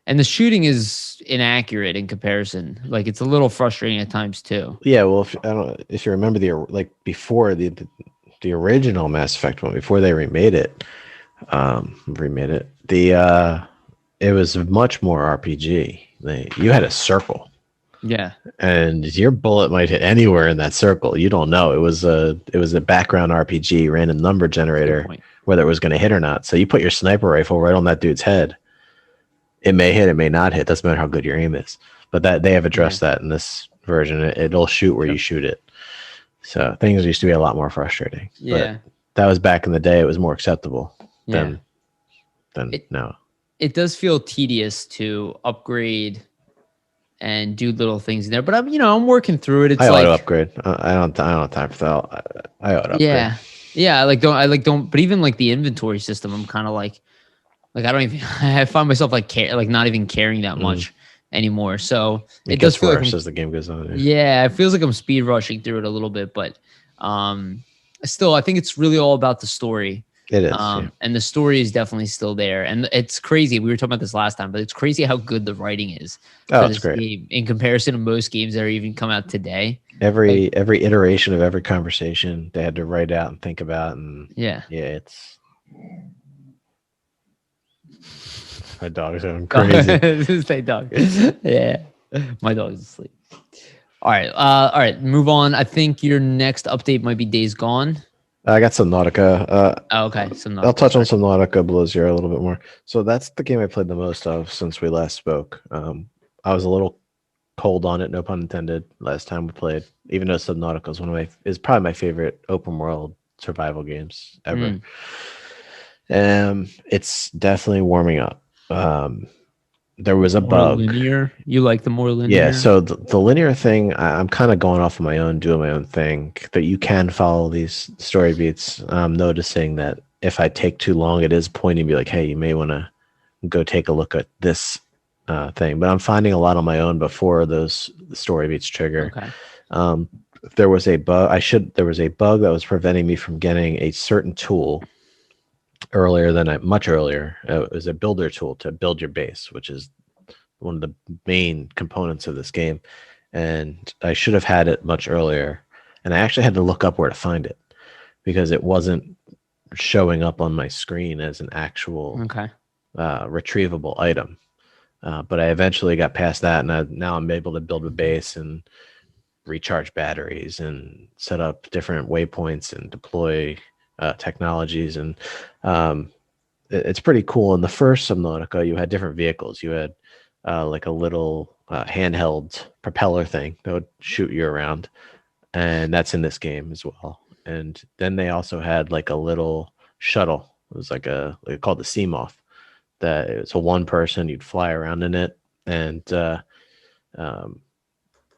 And the shooting is inaccurate in comparison. Like it's a little frustrating at times too. Yeah. Well, if you remember before the original Mass Effect one, before they remade it, it was much more RPG. You had a circle. Yeah. And your bullet might hit anywhere in that circle. You don't know. It was a background RPG, random number generator, whether it was going to hit or not. So you put your sniper rifle right on that dude's head. It may hit, it may not hit. Doesn't matter how good your aim is. But that they have addressed that in this version. It'll shoot where you shoot it. So things used to be a lot more frustrating. Yeah. But that was back in the day. It was more acceptable than now. It does feel tedious to upgrade and do little things in there, but I'm working through it. It's I auto upgrade. I don't have time for that. I auto upgrade. Yeah. Don't. But even like the inventory system, I'm kind of like I don't even. I find myself like not even caring that much anymore. So it does feel worse as the game goes on. Yeah, it feels like I'm speed rushing through it a little bit, but still, I think it's really all about the story. It is, and the story is definitely still there, and it's crazy. We were talking about this last time, but it's crazy how good the writing is. Oh, it's great game, in comparison to most games that are even come out today. Every iteration of every conversation they had to write out and think about, and it's. My dog's going crazy. Say dog. Yeah, my dog is asleep. All right. Move on. I think your next update might be Days Gone. I got Subnautica. Okay. Subnautica. I'll touch on Subnautica Below Zero a little bit more. So that's the game I played the most of since we last spoke. I was a little cold on it, no pun intended, last time we played, even though Subnautica is probably my favorite open world survival games ever. It's definitely warming up. there was a More bug. linear. You like the more linear? Yeah, so the linear thing, I'm kind of going off on my own, doing my own thing. That you can follow these story beats. I'm noticing that if I take too long, it is pointing me like, hey, you may want to go take a look at this thing. But I'm finding a lot on my own before those story beats trigger. Okay. There was a bug. There was a bug that was preventing me from getting a certain tool much earlier. It was a builder tool to build your base, which is one of the main components of this game. And I should have had it much earlier. And I actually had to look up where to find it because it wasn't showing up on my screen as an actual retrievable item. But I eventually got past that, and now I'm able to build a base and recharge batteries and set up different waypoints and deploy technologies. And it's pretty cool. In the first Subnautica, you had different vehicles. You had like a little handheld propeller thing that would shoot you around, and that's in this game as well. And then they also had like a little shuttle. It was like called the Seamoth. That it was a one person. You'd fly around in it, and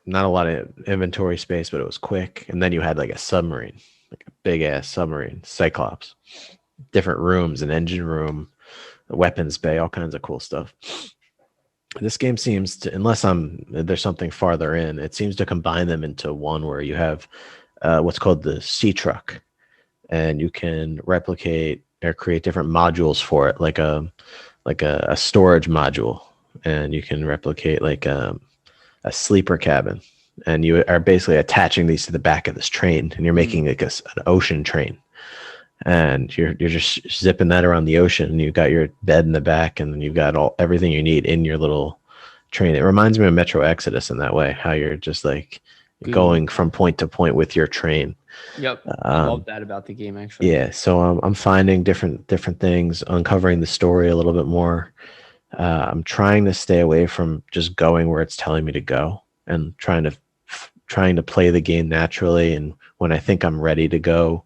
not a lot of inventory space, but it was quick. And then you had like a submarine, like a big ass submarine, Cyclops. Different rooms, an engine room, a weapons bay, all kinds of cool stuff. This game seems to, unless there's something farther in, it seems to combine them into one where you have what's called the sea truck, and you can replicate or create different modules for it, like a storage module, and you can replicate like a sleeper cabin, and you are basically attaching these to the back of this train, and you're making like an ocean train. And you're just zipping that around the ocean, and you've got your bed in the back, and then you've got everything you need in your little train. It reminds me of Metro Exodus in that way, how you're just like going from point to point with your train. Yep, I love that about the game, actually. Yeah, so I'm finding different things, uncovering the story a little bit more. I'm trying to stay away from just going where it's telling me to go, and trying to play the game naturally. And when I think I'm ready to go.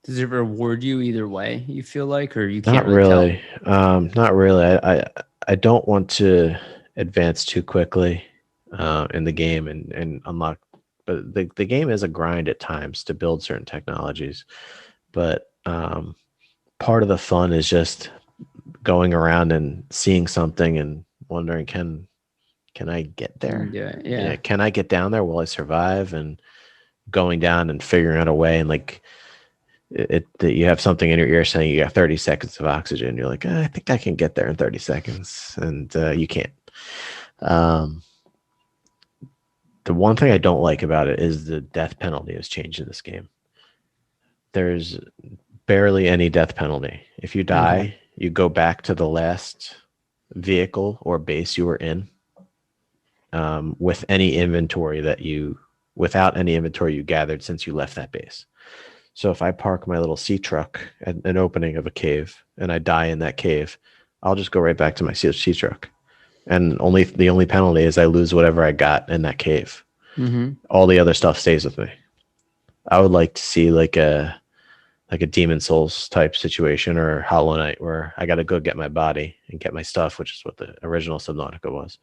Does it reward you either way, you feel like, or you Not can't really tell? Not really. I don't want to advance too quickly in the game and unlock, but the game is a grind at times to build certain technologies. But part of the fun is just going around and seeing something and wondering, can I get there? Yeah. Can I get down there? Will I survive? And going down and figuring out a way, and like you have something in your ear saying you got 30 seconds of oxygen. You're like, I think I can get there in 30 seconds. And you can't. The one thing I don't like about it is the death penalty has changed in this game. There's barely any death penalty. If you die, you go back to the last vehicle or base you were in with any inventory without any inventory you gathered since you left that base. So if I park my little sea truck at an opening of a cave and I die in that cave, I'll just go right back to my sea truck. And the only penalty is I lose whatever I got in that cave. Mm-hmm. All the other stuff stays with me. I would like to see like a Demon Souls type situation, or Hollow Knight, where I got to go get my body and get my stuff, which is what the original Subnautica was.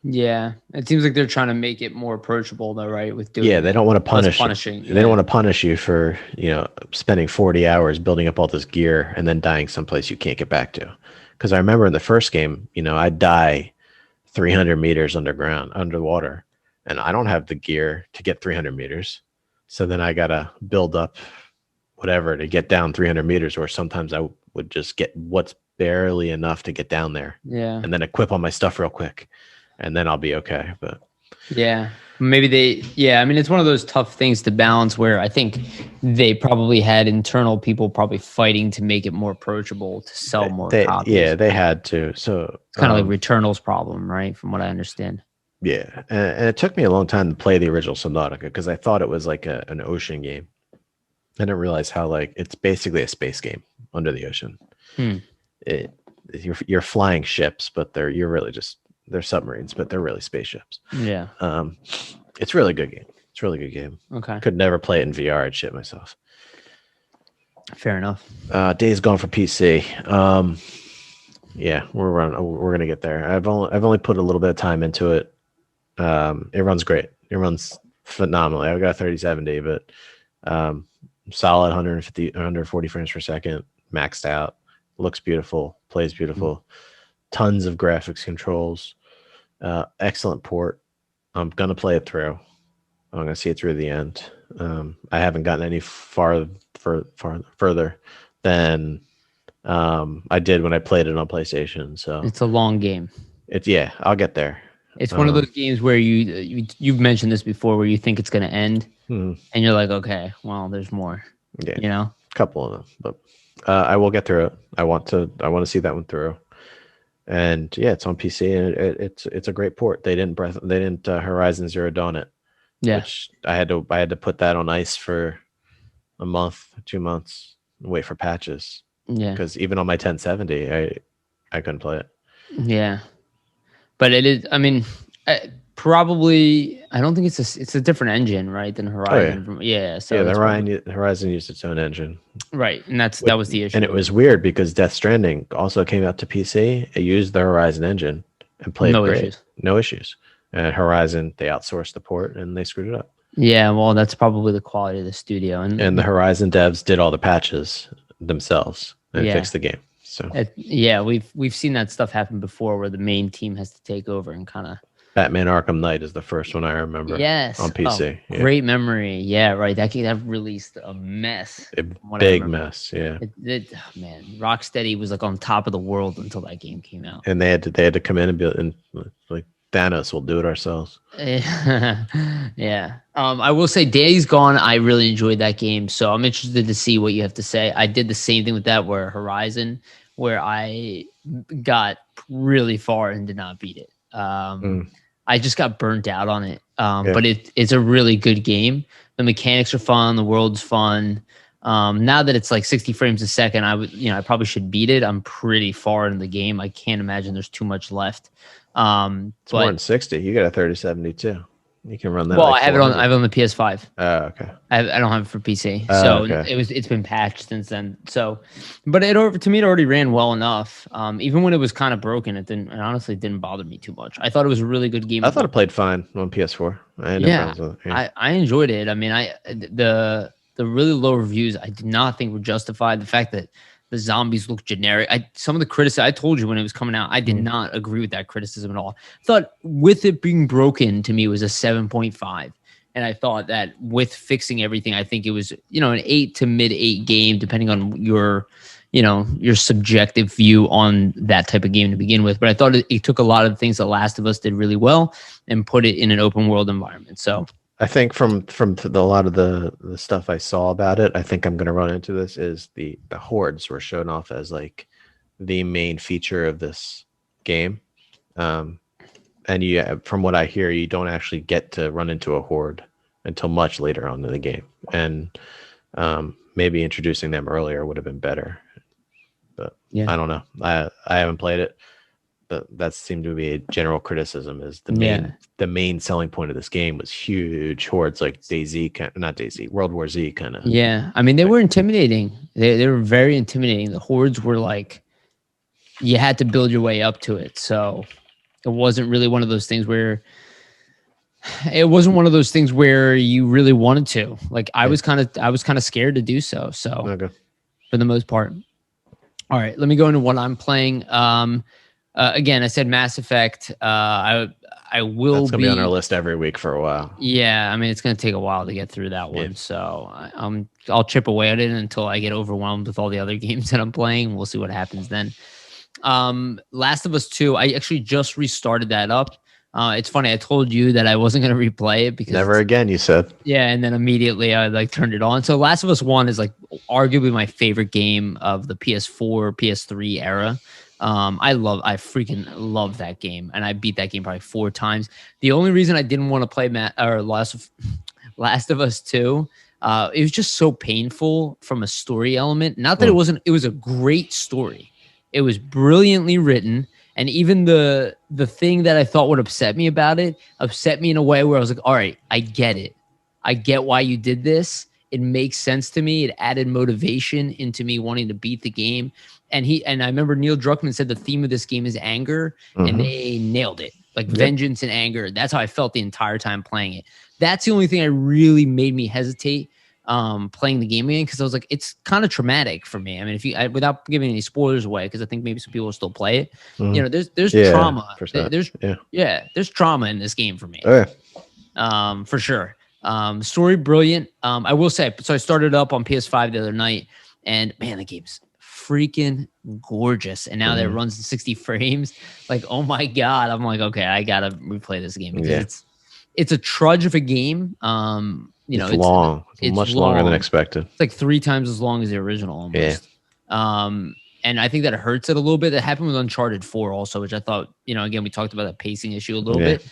Yeah, it seems like they're trying to make it more approachable, though, right? With doing they don't want to punish punishing. They don't want to punish you for spending 40 hours building up all this gear and then dying someplace you can't get back to. Because I remember in the first game, I'd die 300 meters underwater, and I don't have the gear to get 300 meters. So then I gotta build up whatever to get down 300 meters, or sometimes I would just get what's barely enough to get down there. Yeah, and then equip all my stuff real quick. And then I'll be okay. But yeah, maybe I mean, it's one of those tough things to balance where I think they probably had internal people probably fighting to make it more approachable to sell more copies. Yeah, they had to. So it's kind of like Returnal's problem, right? From what I understand. Yeah. And it took me a long time to play the original Subnautica because I thought it was like an ocean game. I didn't realize how it's basically a space game under the ocean. You're flying ships, but they're submarines, but they're really spaceships. Yeah. It's a really good game. It's a really good game. Okay. Could never play it in VR. I'd shit myself. Fair enough. Days Gone for PC. Yeah, we're gonna get there. I've only put a little bit of time into it. It runs great. It runs phenomenally. I've got 3070, but solid 150, 140 frames per second, maxed out. Looks beautiful, plays beautiful. Tons of graphics controls. Excellent port. I'm gonna play it through. I'm gonna see it through the end. I haven't gotten any further than I did when I played it on PlayStation. So it's a long game. I'll get there. It's one of those games where you've mentioned this before, where you think it's going to end, and you're like, okay, well, there's more. Yeah, you know, a couple of them, but I will get through it. I want to see that one through. And yeah, it's on PC, and it's a great port. They didn't Horizon Zero Dawn it. Yeah, which I had to put that on ice for a month, 2 months, wait for patches. Yeah, because even on my 1070, I couldn't play it. Yeah. But it is, I mean, probably, I don't think it's a different engine, right, than Horizon. Oh, yeah. So the Horizon used its own engine. Right, and that was the issue. And it was weird because Death Stranding also came out to PC. It used the Horizon engine and played great. No issues. And Horizon, they outsourced the port and they screwed it up. Yeah, well, that's probably the quality of the studio. And the Horizon devs did all the patches themselves and fixed the game. So we've seen that stuff happen before, where the main team has to take over and kind of. Batman Arkham Knight is the first one I remember. Yes, on PC. Great memory. Yeah, right. That released a mess. A big mess. Yeah. Man, Rocksteady was like on top of the world until that game came out. And they had to come in and be like Thanos. We'll do it ourselves. Yeah. I will say Days Gone, I really enjoyed that game, so I'm interested to see what you have to say. I did the same thing with that, where Horizon, where I got really far and did not beat it. I just got burnt out on it. But it's a really good game. The mechanics are fun. The world's fun. Now that it's like 60 frames a second, I probably should beat it. I'm pretty far in the game. I can't imagine there's too much left. It's more than 60. You got a 3070 too. You can run that. Well, I have it on the PS5. Oh, okay. I don't have it for PC. So it's been patched since then. So, but to me, it already ran well enough. Even when it was kind of broken, it honestly didn't bother me too much. I thought it was a really good game. I thought it played fine on PS4. I enjoyed it. I mean, the really low reviews, I did not think were justified. The fact that the zombies look generic. Some of the criticism, I told you when it was coming out, I did not agree with that criticism at all. I thought with it being broken, to me, it was a 7.5. And I thought that with fixing everything, I think it was, an 8 to mid 8 game, depending on your subjective view on that type of game to begin with. But I thought it took a lot of the things that Last of Us did really well and put it in an open world environment. So I think from a lot of the stuff I saw about it, I think I'm going to run into this is the hordes were shown off as like the main feature of this game. And from what I hear, you don't actually get to run into a horde until much later on in the game. And maybe introducing them earlier would have been better. But I don't know. I haven't played it. But that seemed to be a general criticism, is the main selling point of this game was huge hordes, like World War Z kind of. Yeah, I mean, they were intimidating. They were very intimidating. The hordes were like, you had to build your way up to it. So it wasn't really one of those things where you really wanted to. Like I was kind of scared to do so. So for the most part. All right, let me go into what I'm playing. Again, I said Mass Effect. I will. That's gonna be on our list every week for a while. Yeah, I mean it's gonna take a while to get through that one. So I'll chip away at it until I get overwhelmed with all the other games that I'm playing. We'll see what happens then. Last of Us 2. I actually just restarted that up. It's funny. I told you that I wasn't gonna replay it because never again. You said. Yeah, and then immediately I turned it on. So Last of Us 1 is like arguably my favorite game of the PS4, PS3 era. I freaking love that game, and I beat that game probably 4 times. The only reason I didn't want to play Last of Us 2, it was just so painful from a story element. Not that it wasn't; it was a great story. It was brilliantly written, and even the thing that I thought would upset me about it upset me in a way where I was like, "All right, I get it. I get why you did this. it makes sense to me. It added motivation into me wanting to beat the game. And I remember Neil Druckmann said the theme of this game is anger, and they nailed it. Like vengeance and anger. That's how I felt the entire time playing it. That's the only thing that really made me hesitate playing the game again, because I was like, it's kind of traumatic for me. I mean, without giving any spoilers away, because I think maybe some people will still play it. You know, there's trauma. There's trauma in this game for me. For sure. Story brilliant. I will say, so I started up on PS5 the other night, and man, the game's freaking gorgeous. And now that it runs in 60 frames, like, oh my god, I'm like, okay, I gotta replay this game, because it's a trudge of a game. You know, it's long. It's much longer than expected. It's like 3 times as long as the original almost. And I think that it hurts it a little bit. That happened with Uncharted 4 also, which I thought, you know, again, we talked about that pacing issue a little bit.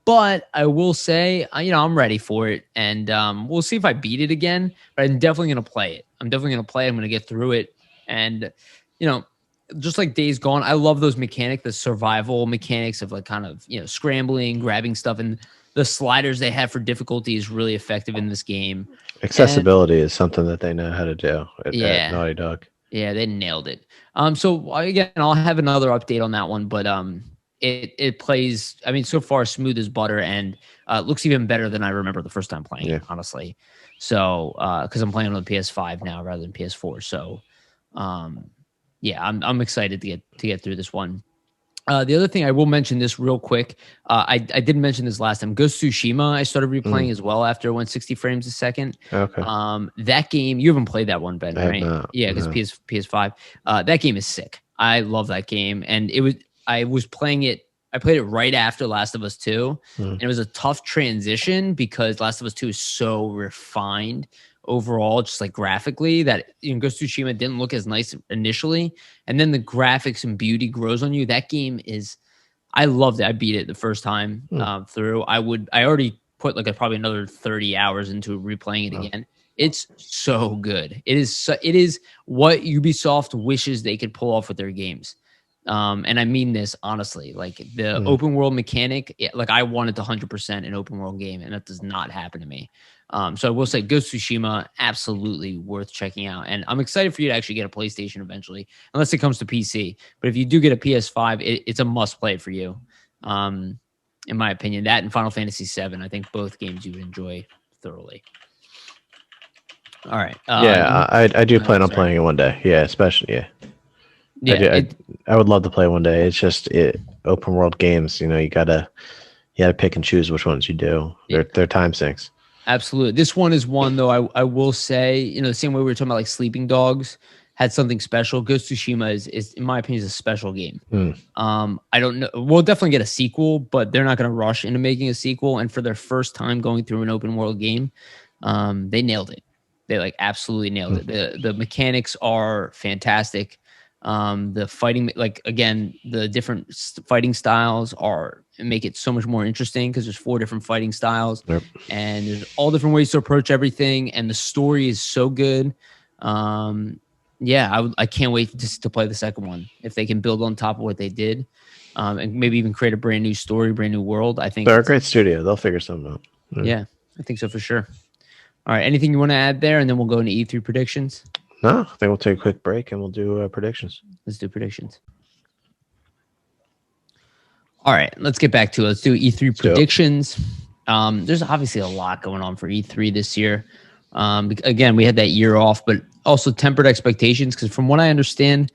But I will say, you know, I'm ready for it. And we'll see if I beat it again. But I'm definitely going to play it. I'm going to get through it. And, you know, just like Days Gone, I love those mechanics, the survival mechanics of like kind of, you know, scrambling, grabbing stuff. And the sliders they have for difficulty is really effective in this game. Accessibility is something that they know how to do at Naughty Dog. Yeah, they nailed it. So again, I'll have another update on that one, but it plays, I mean, so far smooth as butter, and looks even better than I remember the first time playing it, honestly. So because I'm playing on the PS5 now rather than PS4. So yeah, I'm excited to get through this one. The other thing I will mention this real quick. I didn't mention this last time. Ghost of Tsushima, I started replaying as well after it went 60 frames a second. Okay. That game, you haven't played that one, Ben, right? Yeah, because PS5. That game is sick. I love that game, and I played it right after Last of Us 2, and it was a tough transition because Last of Us 2 is so refined overall, just like graphically, that, you know, Ghost of Tsushima didn't look as nice initially, and then the graphics and beauty grows on you. That game is, I loved it. I beat it the first time through. I already put like probably another 30 hours into replaying it again. It's so good. It is what Ubisoft wishes they could pull off with their games. And I mean this honestly, like the open world mechanic, like I wanted to 100% an open world game, and that does not happen to me. So I will say Ghost of Tsushima, absolutely worth checking out. And I'm excited for you to actually get a PlayStation eventually, unless it comes to PC. But if you do get a PS5, it's a must play for you. In my opinion, that and Final Fantasy VII, I think both games you would enjoy thoroughly. All right. I do plan on playing it one day. Yeah, especially, I would love to play one day. It's just open world games, you know, you gotta pick and choose which ones you do. They're time sinks. Absolutely. This one is one, though, I will say, you know, the same way we were talking about like Sleeping Dogs had something special. Ghost of Tsushima is in my opinion, is a special game. I don't know. We'll definitely get a sequel, but they're not going to rush into making a sequel. And for their first time going through an open world game, they nailed it. They like absolutely nailed it. The mechanics are fantastic. The fighting, like, again, the different fighting styles make it so much more interesting because there's 4 different fighting styles, and there's all different ways to approach everything, and the story is so good. I can't wait to play the second one if they can build on top of what they did, and maybe even create a brand new story, brand new world. I think they're a great studio. They'll figure something out. Yeah, I think so for sure. All right, anything you want to add there, and then we'll go into E3 predictions. No, I think we'll take a quick break and we'll do predictions. Let's do predictions. All right, let's get back to it. Let's do E3 predictions. There's obviously a lot going on for E3 this year. Again, we had that year off, but also tempered expectations because from what I understand,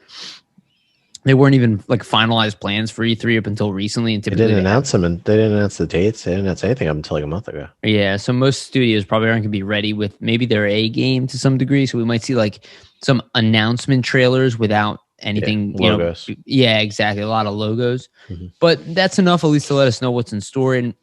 they weren't even like finalized plans for E3 up until recently. And they didn't announce them, and they didn't announce the dates. They didn't announce anything up until like a month ago. Yeah, so most studios probably aren't going to be ready with maybe their A game to some degree. So we might see like some announcement trailers without anything. Logos. Yeah, exactly. A lot of logos, but that's enough at least to let us know what's in store. And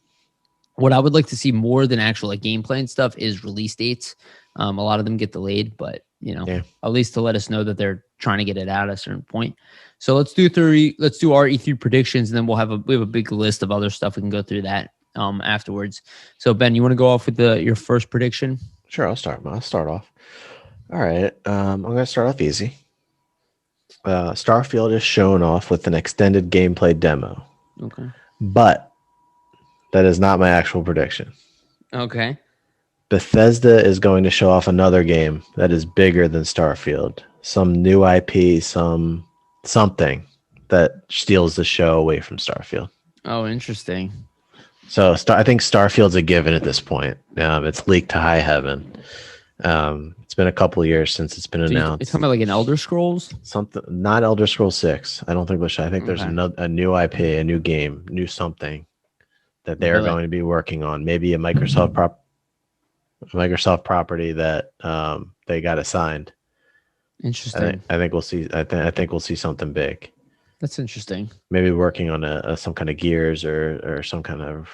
what I would like to see more than actual like gameplay and stuff is release dates. A lot of them get delayed, but at least to let us know that they're trying to get it out at a certain point. So let's do our E3 predictions, and then we have a big list of other stuff. We can go through that afterwards. So Ben, you want to go off with your first prediction? Sure, I'll start off. All right, I'm going to start off easy. Starfield is shown off with an extended gameplay demo. Okay. But that is not my actual prediction. Okay. Bethesda is going to show off another game that is bigger than Starfield. Some new IP, something that steals the show away from Starfield. Oh, interesting. So I think Starfield's a given at this point. It's leaked to high heaven. It's been a couple of years since it's been announced. It's talking about like an Elder Scrolls? Something, not Elder Scrolls 6. I don't think I think there's a new IP, a new game, new something that they're going to be working on. Maybe a Microsoft property that they got assigned. Interesting. I think we'll see. I think we'll see something big. That's interesting. Maybe working on some kind of Gears or some kind of.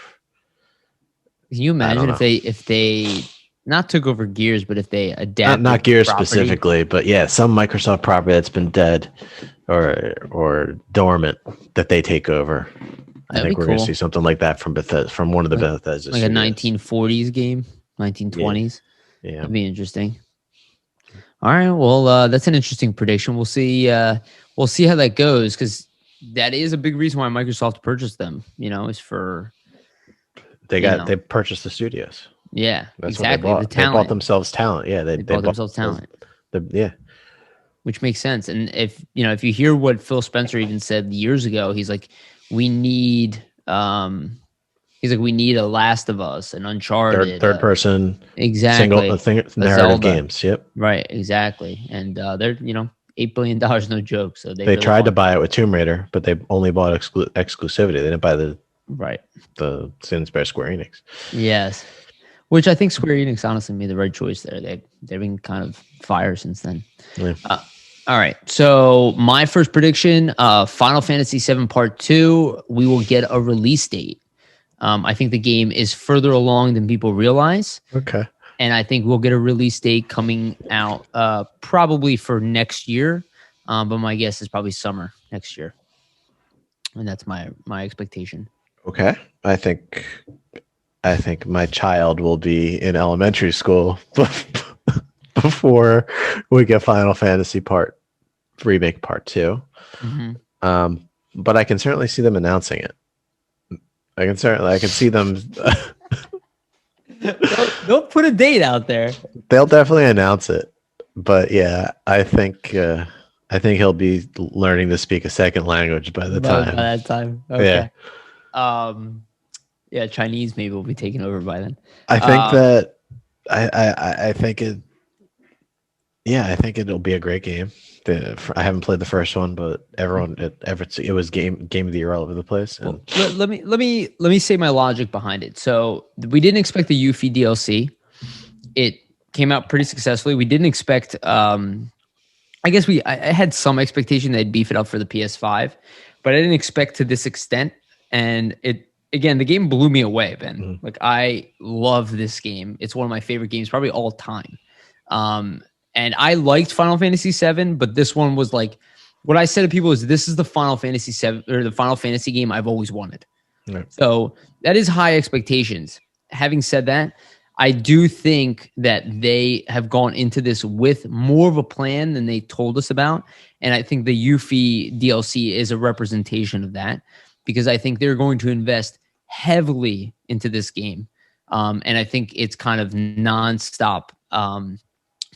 Can you imagine if they not took over Gears, but if they adapt not Gears specifically, but yeah, some Microsoft property that's been dead or dormant that they take over. I think we're going to see something like that from Bethesda, from one of the Bethesda, like a 1940s game, 1920s. Yeah, that'd be interesting. All right, well, that's an interesting prediction. We'll see. We'll see how that goes, because that is a big reason why Microsoft purchased them. Is for they purchased the studios. Yeah, that's exactly. What they bought. They bought themselves talent. Yeah, they bought themselves talent. Yeah, which makes sense. And if you hear what Phil Spencer even said years ago, he's like, we need we need a Last of Us, an Uncharted, third person, exactly, single narrative games. Yep, right, exactly. And they're $8 billion, no joke. So they really tried to buy it with Tomb Raider, but they only bought exclusivity. They didn't buy the Square Enix. Yes, which I think Square Enix honestly made the right choice there. They've been kind of fire since then. Yeah. All right. So my first prediction, Final Fantasy VII Part 2, we will get a release date. I think the game is further along than people realize. Okay. And I think we'll get a release date coming out probably for next year. But my guess is probably summer next year. And that's my expectation. Okay. I think my child will be in elementary school before we get Final Fantasy Remake Part 2. Mm-hmm. But I can certainly see them announcing it. I can see them. They'll put a date out there. They'll definitely announce it. But yeah, I think he'll be learning to speak a second language by that time. Okay. Yeah. Chinese maybe will be taken over by then. I think that I think it. Yeah, I think it'll be a great game. I haven't played the first one, but it was game of the year all over the place. And well, let me say my logic behind it. So we didn't expect the Yuffie DLC. It came out pretty successfully. We didn't expect. I guess I had some expectation they'd beef it up for the PS5, but I didn't expect to this extent. And the game blew me away, Ben. Mm-hmm. Like, I love this game. It's one of my favorite games, probably all time. And I liked Final Fantasy VII, but this one was like, what I said to people is, this is the Final Fantasy VII or the Final Fantasy game I've always wanted. Right. So that is high expectations. Having said that, I do think that they have gone into this with more of a plan than they told us about. And I think the Yuffie DLC is a representation of that, because I think they're going to invest heavily into this game. And I think it's kind of nonstop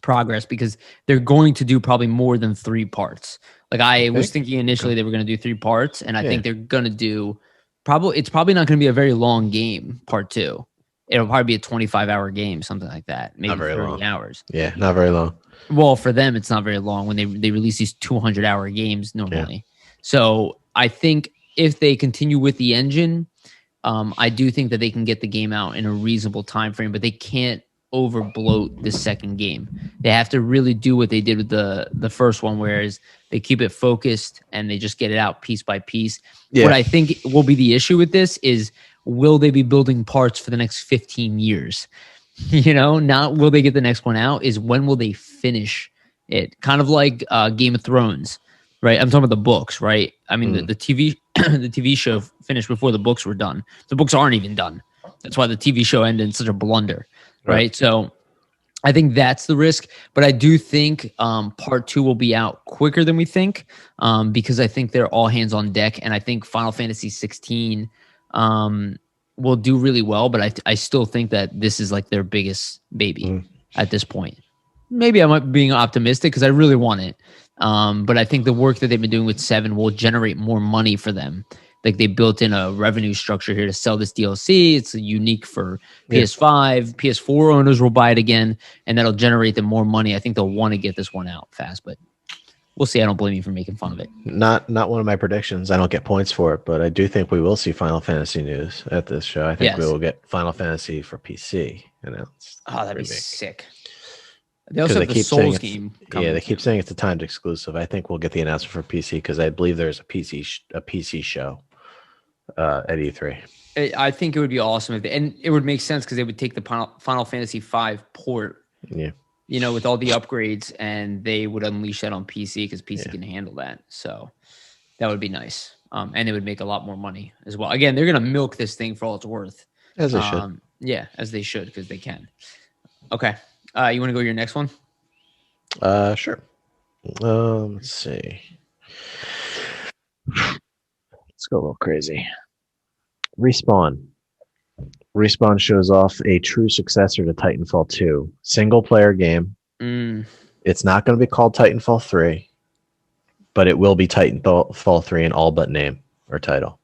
progress, because they're going to do probably more than 3 parts. Like, I was thinking initially they were going to do 3 parts, and I think they're going to do it's probably not going to be a very long game, part 2. It'll probably be a 25-hour game, something like that. Maybe 30 long. Hours. Yeah, not very long. Well, for them, it's not very long when they release these 200-hour games normally. Yeah. So I think if they continue with the engine, I do think that they can get the game out in a reasonable time frame, but they can't overbloat the second game. They have to really do what they did with the first one, whereas they keep it focused and they just get it out piece by piece. Yeah. What I think will be the issue with this is, will they be building parts for the next 15 years? Not will they get the next one out, is when will they finish it? Kind of like Game of Thrones, right? I'm talking about the books, right? I mean, the TV the TV show finished before the books were done. The books aren't even done. That's why the TV show ended in such a blunder. Right. So I think that's the risk, but I do think part 2 will be out quicker than we think, because I think they're all hands on deck. And I think Final Fantasy 16 will do really well, but I still think that this is like their biggest baby at this point. Maybe I might be being optimistic because I really want it. But I think the work that they've been doing with 7 will generate more money for them. Like they built in a revenue structure here to sell this DLC. It's unique for PS5, PS4 owners will buy it again, and that'll generate them more money. I think they'll want to get this one out fast, but we'll see. I don't blame you for making fun of it. Not one of my predictions. I don't get points for it, but I do think we will see Final Fantasy news at this show. I think we will get Final Fantasy for PC announced. Oh, that'd be sick. They also have the Souls game coming. Yeah, they keep saying it's a timed exclusive. I think we'll get the announcement for PC because I believe there's a PC show at E3. I think it would be awesome and it would make sense because they would take the Final Fantasy V port. Yeah. With all the upgrades, and they would unleash that on PC because PC can handle that. So that would be nice. And it would make a lot more money as well. Again, they're going to milk this thing for all it's worth. As they should. Yeah, as they should because they can. Okay. You want to go to your next one? Sure. Let's see. Let's go a little crazy. Respawn shows off a true successor to Titanfall 2. Single-player game. It's not going to be called Titanfall 3, but it will be Titanfall 3 in all but name or title.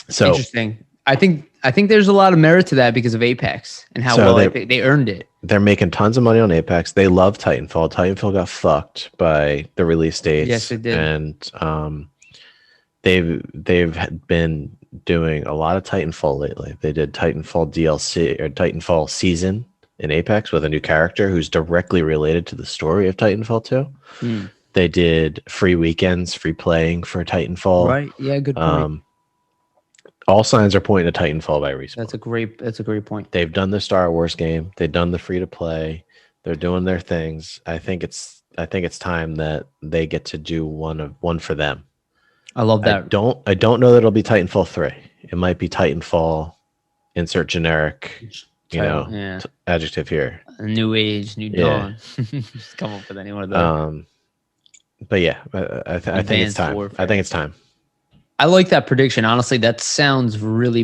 So interesting. I think there's a lot of merit to that because of Apex and how they earned it. They're making tons of money on Apex. They love Titanfall. Titanfall got fucked by the release dates. Yes, it did. And they've been doing a lot of Titanfall lately. They did Titanfall DLC or Titanfall season in Apex with a new character who's directly related to the story of Titanfall 2. They did free weekends, free playing for Titanfall. Right. Yeah, good point. All signs are pointing to Titanfall by Respawn. That's a great point. They've done the Star Wars game. They've done the free to play. They're doing their things. I think it's time that they get to do one for them. I love that. I don't know that it'll be Titanfall 3. It might be Titanfall, insert generic, adjective here. A new age, new dawn. Just come up with any one of those. But yeah, I think it's time. Warfare. I think it's time. I like that prediction. Honestly, that sounds really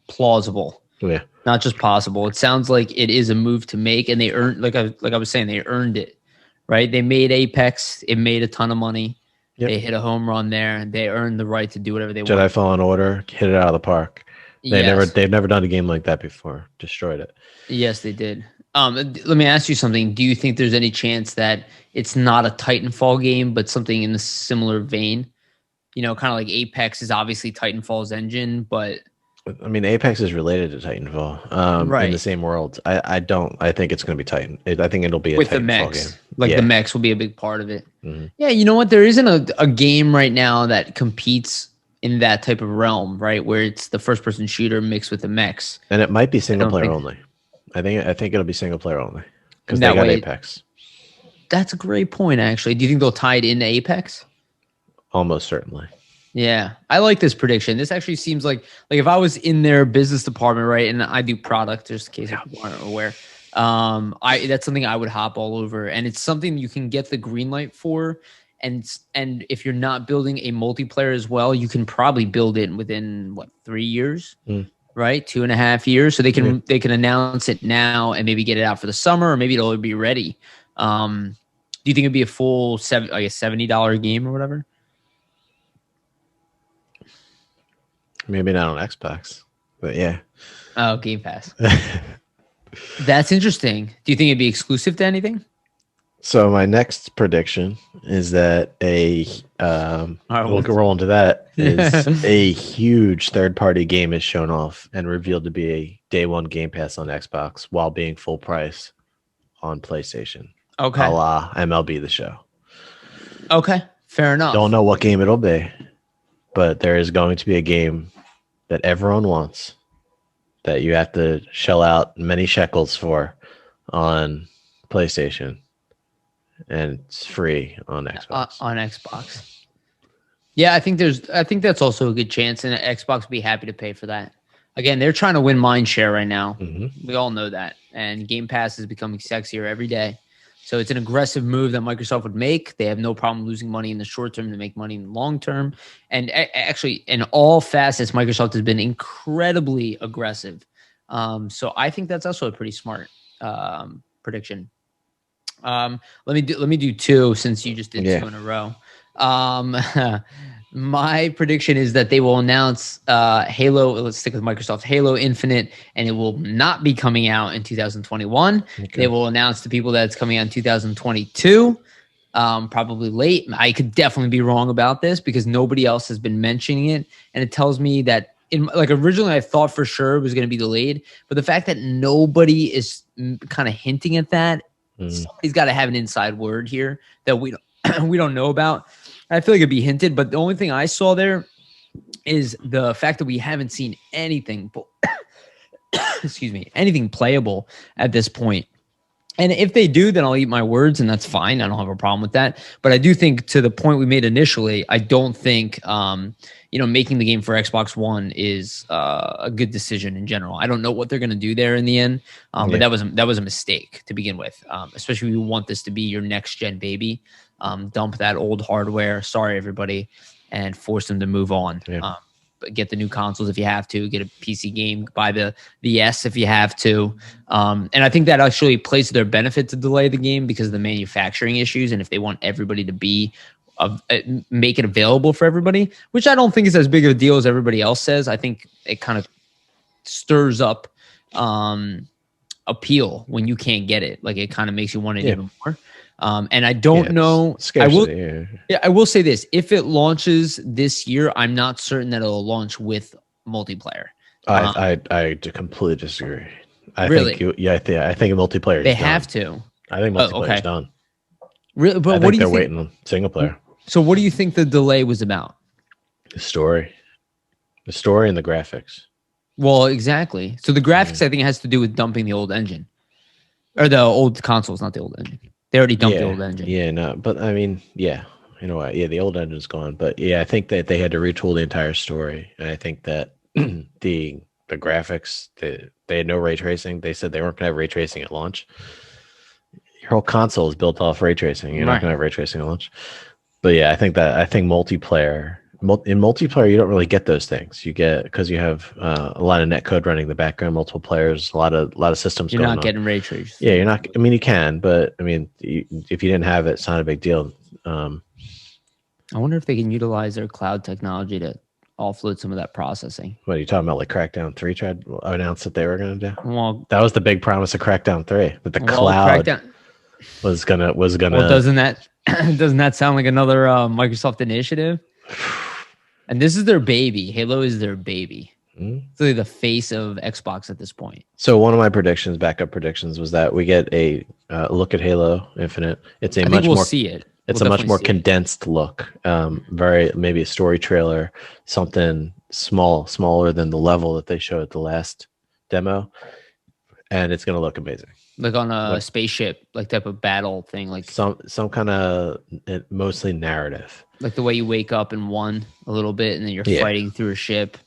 plausible. Yeah. Not just possible. It sounds like it is a move to make, and they earned, like I was saying, they earned it, right? They made Apex. It made a ton of money. Yep. They hit a home run there. They earned the right to do whatever they want. Jedi Fallen Order hit it out of the park. They've never done a game like that before. Destroyed it. Yes, they did. Let me ask you something. Do you think there's any chance that it's not a Titanfall game, but something in the similar vein? Kind of like Apex is obviously Titanfall's engine, but I mean, Apex is related to Titanfall, right? In the same world. I think it's going to be Titan. I think it'll be a with Titanfall the mechs. game. Like the mechs will be a big part of it. Mm-hmm. Yeah, you know what? There isn't a game right now that competes in that type of realm, right? Where it's the first-person shooter mixed with the mechs. And it might be single player only. I think it'll be single player only because they got Apex. That's a great point, actually. Do you think they'll tie it into Apex? Almost certainly. Yeah, I like this prediction. This actually seems like if I was in their business department, right, and I do product, just in case people aren't aware, that's something I would hop all over, and it's something you can get the green light for, and if you're not building a multiplayer as well, you can probably build it within 3 years, right, 2.5 years, so they can announce it now and maybe get it out for the summer, or maybe it'll be ready. Do you think it'd be a full $70 game or whatever? Maybe not on Xbox, but yeah. Oh, Game Pass. That's interesting. Do you think it'd be exclusive to anything? So my next prediction is that we'll roll into that, is a huge third-party game is shown off and revealed to be a day one Game Pass on Xbox while being full price on PlayStation. Okay. A la MLB The Show. Okay, fair enough. Don't know what game it'll be, but there is going to be a game that everyone wants that you have to shell out many shekels for on PlayStation, and it's free on Xbox. Yeah, I think that's also a good chance, and Xbox would be happy to pay for that. Again, they're trying to win mind share right now. Mm-hmm. We all know that, and Game Pass is becoming sexier every day. So it's an aggressive move that Microsoft would make. They have no problem losing money in the short term to make money in the long term. And actually, in all facets, Microsoft has been incredibly aggressive. So I think that's also a pretty smart prediction. Let me do two, since you just did two in a row. My prediction is that they will announce Halo. Let's stick with Microsoft. Halo Infinite, and it will not be coming out in 2021. Okay. They will announce to people that it's coming out in 2022, probably late. I could definitely be wrong about this because nobody else has been mentioning it, and it tells me that originally I thought for sure it was going to be delayed, but the fact that nobody is kind of hinting at that, somebody's got to have an inside word here that we don't know about. I feel like it'd be hinted, but the only thing I saw there is the fact that we haven't seen anything, anything playable at this point. And if they do, then I'll eat my words, and that's fine. I don't have a problem with that. But I do think, to the point we made initially, I don't think making the game for Xbox One is a good decision in general. I don't know what they're going to do there in the end, but that was a mistake to begin with. Especially if you want this to be your next gen baby, dump that old hardware. Sorry, everybody, and force them to move on. Yeah. Get the new consoles if you have to. Get a PC game. Buy the S if you have to. And I think that actually plays to their benefit to delay the game because of the manufacturing issues. And if they want everybody to make it available for everybody, which I don't think is as big of a deal as everybody else says. I think it kind of stirs up appeal when you can't get it. Like, it kind of makes you want it even more. And I don't know. I will say this: if it launches this year, I'm not certain that it'll launch with multiplayer. I completely disagree. I think multiplayer. They have to. I think multiplayer is done. Really, but what do you think? They're waiting on single player. So, what do you think the delay was about? The story and the graphics. Well, exactly. So the graphics, I think, has to do with dumping the old engine, or the old consoles, not the old engine. They already dumped the old engine. Yeah, no, but I mean, you know what? Yeah, the old engine's gone. But yeah, I think that they had to retool the entire story. And I think that the graphics, they had no ray tracing. They said they weren't going to have ray tracing at launch. Your whole console is built off ray tracing. You're not going to have ray tracing at launch. But yeah, I think multiplayer, in multiplayer, you don't really get those things. You get, because you have a lot of net code running in the background, multiple players, a lot of systems. You're going not getting ray trace. Yeah, you're not. I mean, you can, but I mean, if you didn't have it, it's not a big deal. I wonder if they can utilize their cloud technology to offload some of that processing. What are you talking about? Like Crackdown 3 tried to announce that they were going to do. Well, that was the big promise of Crackdown 3, that the cloud was gonna. Well, doesn't that sound like another Microsoft initiative? And this is their baby. Halo is their baby. It's really the face of Xbox at this point. So one of my backup predictions, was that we get a look at Halo Infinite. It's a much more see it. It's a much more condensed look. Maybe a story trailer, something smaller than the level that they showed at the last demo, and it's going to look amazing. Like on a spaceship, like type of battle thing, like some kind of mostly narrative, like the way you wake up in one a little bit, and then you're fighting through a ship.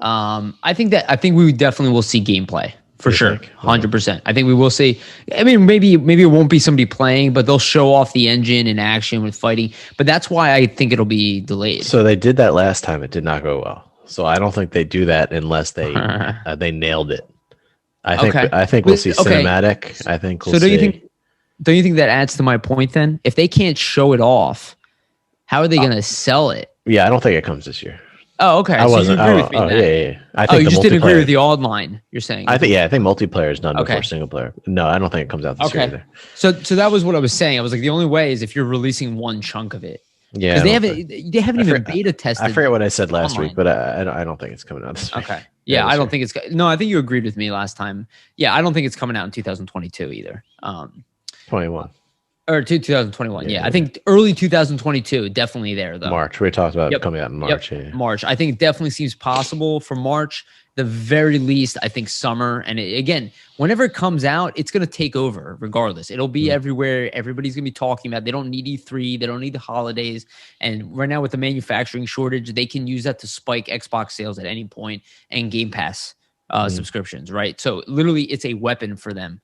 I think we definitely will see gameplay for sure, 100%. I think we will see. I mean, maybe it won't be somebody playing, but they'll show off the engine in action with fighting. But that's why I think it'll be delayed. So they did that last time; it did not go well. So I don't think they do that unless they they nailed it. I think we'll see cinematic. I think we'll see. Don't you think that adds to my point then? If they can't show it off, how are they going to sell it? Yeah, I don't think it comes this year. Oh, okay. So you agree with me yeah. I think you just didn't agree with the online, you're saying. I think multiplayer is done before single player. No, I don't think it comes out this year either. So that was what I was saying. I was like, the only way is if you're releasing one chunk of it. Yeah. Because they haven't even beta tested. I forget what I said last week, but I don't think it's coming out this week. Okay. Yeah, I don't think it's... No, I think you agreed with me last time. Yeah, I don't think it's coming out in 2022 either. 21. Or 2021, yeah. I think early 2022, definitely there, though. March. We talked about it coming out in March. Yeah. March. I think it definitely seems possible for March. The very least, I think summer. And again, whenever it comes out, it's going to take over regardless. It'll be everywhere. Everybody's going to be talking about it. They don't need E3. They don't need the holidays. And right now with the manufacturing shortage, they can use that to spike Xbox sales at any point and Game Pass subscriptions, right? So literally it's a weapon for them.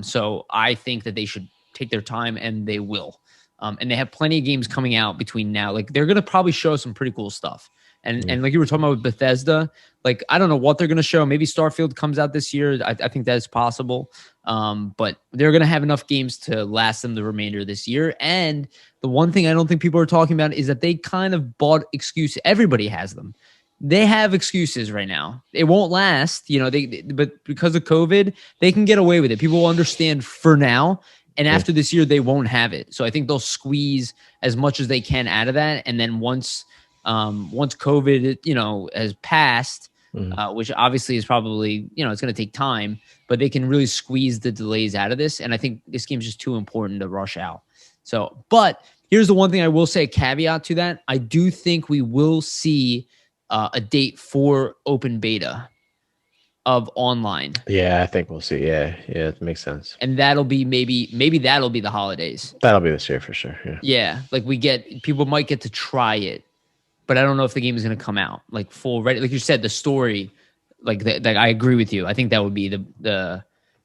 So I think that they should take their time, and they will. And they have plenty of games coming out between now. Like they're going to probably show some pretty cool stuff. And like you were talking about with Bethesda, like I don't know what they're going to show. Maybe Starfield comes out this year. I think that is possible. But they're going to have enough games to last them the remainder of this year. And the one thing I don't think people are talking about is that they kind of bought excuses. Everybody has them. They have excuses right now. It won't last, but because of COVID, they can get away with it. People will understand for now. And after this year, they won't have it. So I think they'll squeeze as much as they can out of that. And then once COVID, has passed, which obviously is probably, it's going to take time, but they can really squeeze the delays out of this. And I think this game's just too important to rush out. So, but here's the one thing I will say, a caveat to that. I do think we will see a date for open beta of online. Yeah, I think we'll see. Yeah, it makes sense. And that'll be maybe that'll be the holidays. That'll be this year for sure. Yeah, like people might get to try it, but I don't know if the game is going to come out like full ready. Like you said, the story, like I agree with you. I think that would be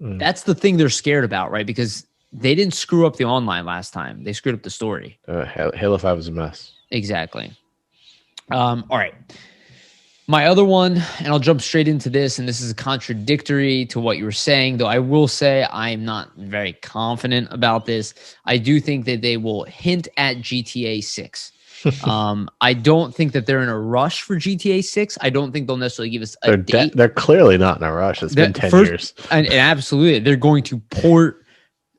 that's the thing they're scared about, right? Because they didn't screw up the online last time; they screwed up the story. Halo 5 was a mess. Exactly. All right. My other one, and I'll jump straight into this, and this is contradictory to what you were saying, though I will say I'm not very confident about this. I do think that they will hint at GTA 6. I don't think that they're in a rush for GTA 6. I don't think they'll necessarily give us a date. They're clearly not in a rush. It's been 10 years. And absolutely. They're going to port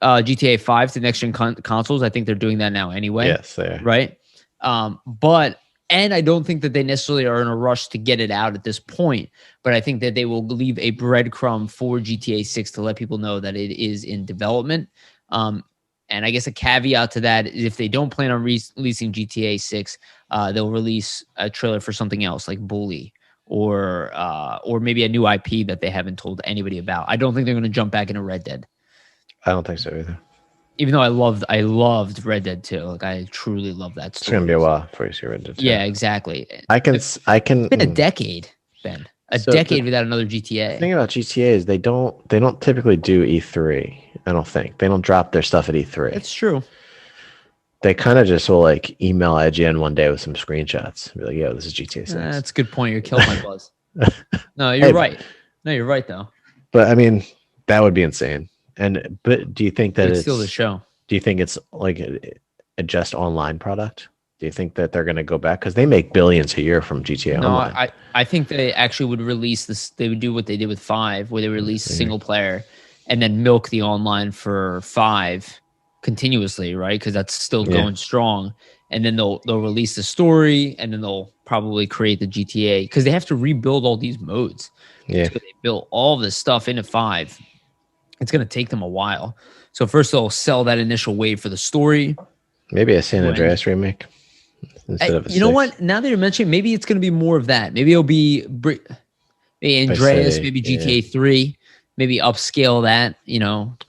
GTA 5 to next-gen consoles. I think they're doing that now anyway. Yes, they are. Right? And I don't think that they necessarily are in a rush to get it out at this point, but I think that they will leave a breadcrumb for GTA 6 to let people know that it is in development. And I guess a caveat to that is if they don't plan on releasing GTA 6, they'll release a trailer for something else like Bully or maybe a new IP that they haven't told anybody about. I don't think they're going to jump back into Red Dead. I don't think so either. Even though I loved Red Dead 2. Like I truly love that story. It's gonna be a while before you see Red Dead 2. Yeah, exactly. It's been a decade, Ben. A decade without another GTA. The thing about GTA is they don't typically do E3. I don't think. They don't drop their stuff at E3. That's true. They kind of just will like email IGN one day with some screenshots. Be like, yo, this is GTA 6. That's a good point. You're killing my buzz. No, you're right. No, you're right though. But I mean, that would be insane. But do you think that it's still the show? Do you think it's like a just online product? Do you think that they're going to go back because they make billions a year from GTA Online? No, I think they actually would release this. They would do what they did with 5, where they release single player and then milk the online for 5 continuously, right? Because that's still going strong. And then they'll release the story, and then they'll probably create the GTA because they have to rebuild all these modes. Yeah, so they built all this stuff into 5. It's going to take them a while. So first they'll sell that initial wave for the story. Maybe a San Andreas remake instead of a 6. Know what? Now that you're mentioning, maybe it's going to be more of that. Maybe it'll be Andreas, maybe GTA 3, maybe upscale that,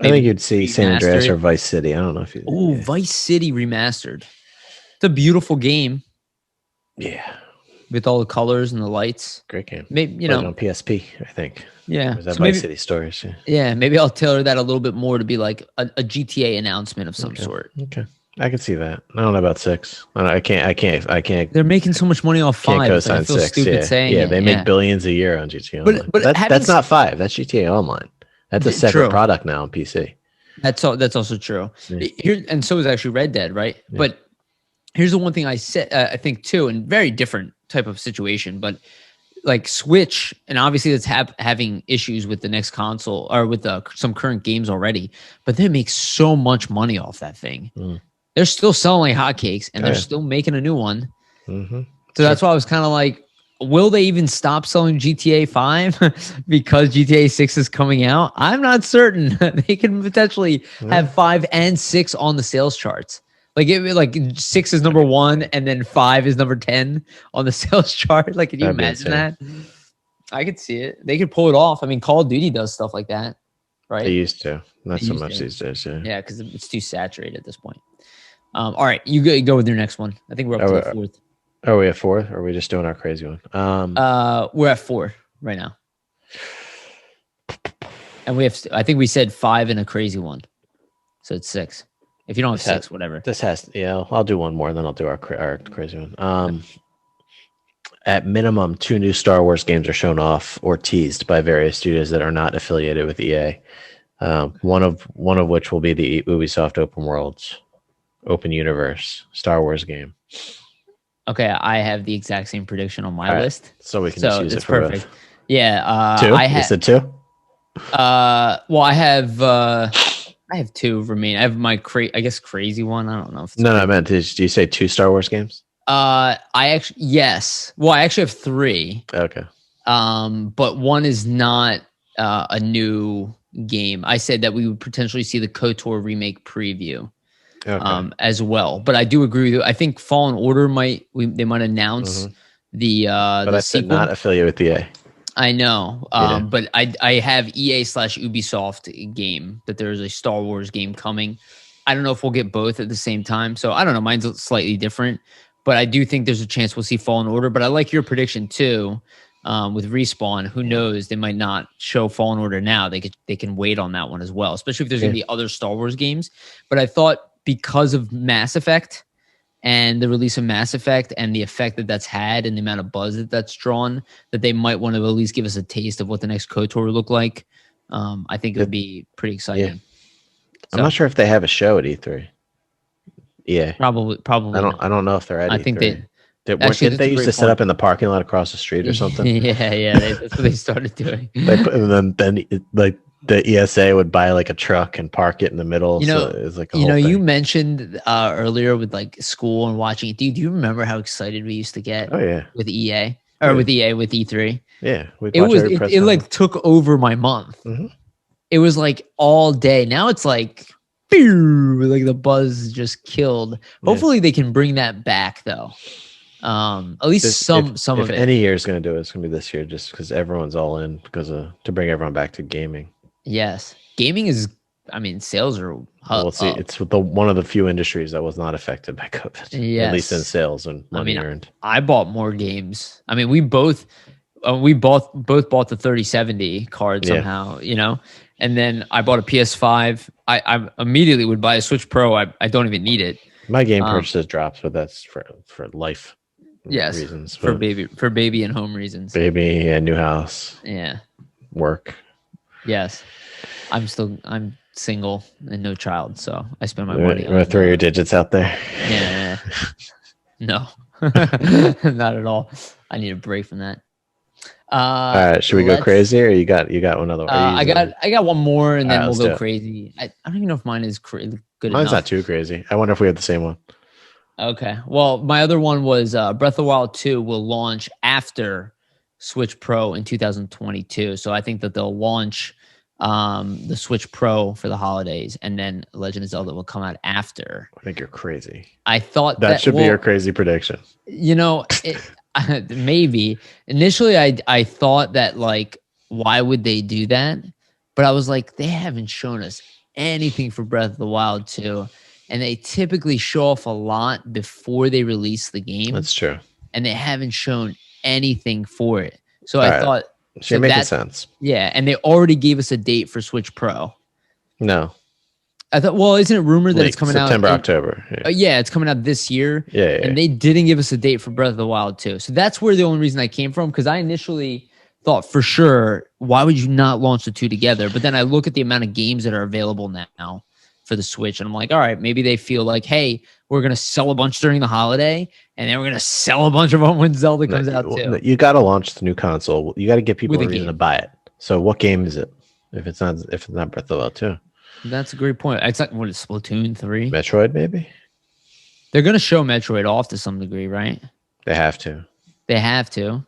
I think you'd see San Andreas or Vice City. I don't know if you... Oh, Vice City remastered. It's a beautiful game. Yeah. With all the colors and the lights. Great game. Maybe, on PSP, I think. Yeah. Was that Vice City Stories? Yeah, maybe I'll tailor that a little bit more to be like a GTA announcement of some sort. Okay. I can see that. I don't know about 6. I can't. They're making so much money off 5. Can't co-sign I feel 6. stupid saying they make billions a year on GTA Online. But that's not 5. That's GTA Online. That's a separate product now on PC. That's also true. Here, and so is actually Red Dead, right? Yeah. But here's the one thing I said, I think too, and very different type of situation, but like Switch, and obviously it's having issues with the next console or with some current games already, but they make so much money off that thing. They're still selling like hotcakes, and they're still making a new one. So that's why I was kind of like, will they even stop selling GTA 5 because GTA 6 is coming out? I'm not certain. They can potentially have 5 and 6 on the sales charts. Like 6 is number 1, and then 5 is number 10 on the sales chart. Like, can you imagine that? I could see it. They could pull it off. I mean, Call of Duty does stuff like that, right? They used to, not so much these days. Yeah, because it's too saturated at this point. All right, you go with your next one. I think we're up to the 4th. Are we at 4th, or are we just doing our crazy one? We're at 4 right now, and we have. I think we said 5 and a crazy one, so it's 6. If you don't have 6, whatever. This has, I'll do one more, then I'll do our crazy one. At minimum, 2 new Star Wars games are shown off or teased by various studios that are not affiliated with EA. One of which will be the Ubisoft Open Worlds, Open Universe Star Wars game. Okay, I have the exact same prediction on my list, so we can just use it for perfect. Yeah, 2. You said 2. Well, I have 2 remaining. I have my crazy one. I don't know. If I meant, did you say 2 Star Wars games? Yes. Well, I actually have 3. Okay. But one is not a new game. I said that we would potentially see the KOTOR remake preview, as well. But I do agree with you. I think Fallen Order they might announce the but I said not affiliated with EA. I know, but I have EA/Ubisoft game that there's a Star Wars game coming. I don't know if we'll get both at the same time. So I don't know. Mine's slightly different. But I do think there's a chance we'll see Fallen Order. But I like your prediction too, with Respawn. Who knows? They might not show Fallen Order now. They can wait on that one as well, especially if there's going to be other Star Wars games. But I thought because of Mass Effect and the release of Mass Effect and the effect that that's had and the amount of buzz that's drawn, that they might want to at least give us a taste of what the next KOTOR would look like. I think it would be pretty exciting. Yeah. I'm not sure if they have a show at E3. Yeah, probably. I don't know if they're at E3. I think they used to set up in the parking lot across the street or something. yeah, that's what they started doing. And then like the ESA would buy like a truck and park it in the middle. So it was like you mentioned earlier with like school and watching it. Do you remember how excited we used to get? Oh yeah, with EA or with E3. Yeah, it like took over my month. Mm-hmm. It was like all day. Now it's like. Like the buzz just killed. Hopefully they can bring that back though. At least some of it. If any year is going to do it, it's going to be this year, just because everyone's all in to bring everyone back to gaming. Yes, gaming is. I mean, sales are. It's one of the few industries that was not affected by COVID. Yes. At least in sales and money earned. I bought more games. I mean, we both bought the 3070 card somehow. And then I bought a PS5. I immediately would buy a Switch Pro. I don't even need it. My game purchases drops, but that's for life reasons. For baby and home reasons. Baby and new house. Yeah. Work. Yes. I'm single and no child, so I spend my money. You want to throw your digits out there? Yeah. No. Not at all. I need a break from that. All right, should we go crazy, or you got one other? I got one more, and then we'll go crazy. I don't even know if mine is good enough. Mine's not too crazy. I wonder if we have the same one. Okay. Well, my other one was Breath of the Wild 2 will launch after Switch Pro in 2022. So I think that they'll launch the Switch Pro for the holidays, and then Legend of Zelda will come out after. I think you're crazy. I thought that should be your crazy prediction. Maybe initially I thought that like, why would they do that? But I was like, they haven't shown us anything for Breath of the Wild 2, and they typically show off a lot before they release the game. That's true. And they haven't shown anything for it. So I thought you're making sense. Yeah, and they already gave us a date for Switch Pro. No. I thought, well, isn't it rumored that it's coming September, out October? Yeah, it's coming out this year. Yeah, and they didn't give us a date for Breath of the Wild 2. So that's where the only reason I came from, because I initially thought for sure, why would you not launch the two together? But then I look at the amount of games that are available now for the Switch, and I'm like, all right, maybe they feel like, hey, we're going to sell a bunch during the holiday, and then we're going to sell a bunch of them when Zelda comes out too. You got to launch the new console. You got to give people a reason to buy it. So what game is it if it's not Breath of the Wild 2? That's a great point. It's like, what is Splatoon 3? Metroid, maybe? They're going to show Metroid off to some degree, right? They have to. They have to.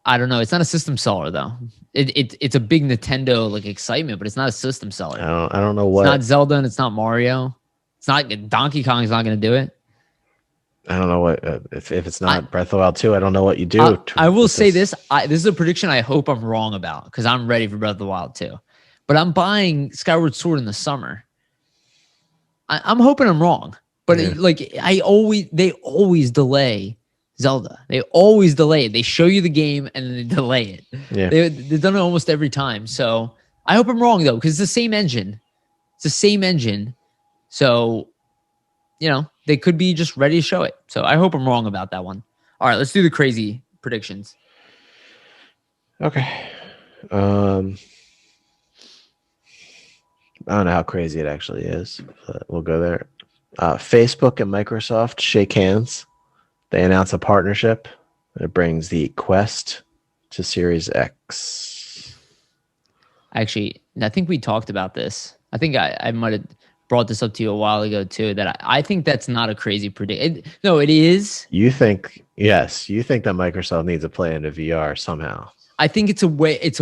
I don't know. It's not a system seller, though. It's a big Nintendo like excitement, but it's not a system seller. I don't know what. It's not Zelda and it's not Mario. It's not Donkey Kong's not going to do it. I don't know what if it's not Breath of the Wild 2. I don't know what you do. I will say this. This is a prediction I hope I'm wrong about, because I'm ready for Breath of the Wild 2. But I'm buying Skyward Sword in the summer. I'm hoping I'm wrong, but they always delay Zelda. They always delay it. They show you the game and then they delay it. Yeah, they've done it almost every time. So I hope I'm wrong though, because it's the same engine. It's the same engine, So, they could be just ready to show it. So I hope I'm wrong about that one. All right, let's do the crazy predictions. Okay. I don't know how crazy it actually is, but we'll go there. Facebook and Microsoft shake hands. They announce a partnership. It brings the Quest to Series X. Actually, I think we talked about this. I think I might have brought this up to you a while ago too, that I think that's not a crazy prediction. No, it is. You think that Microsoft needs to play into VR somehow. I think it's a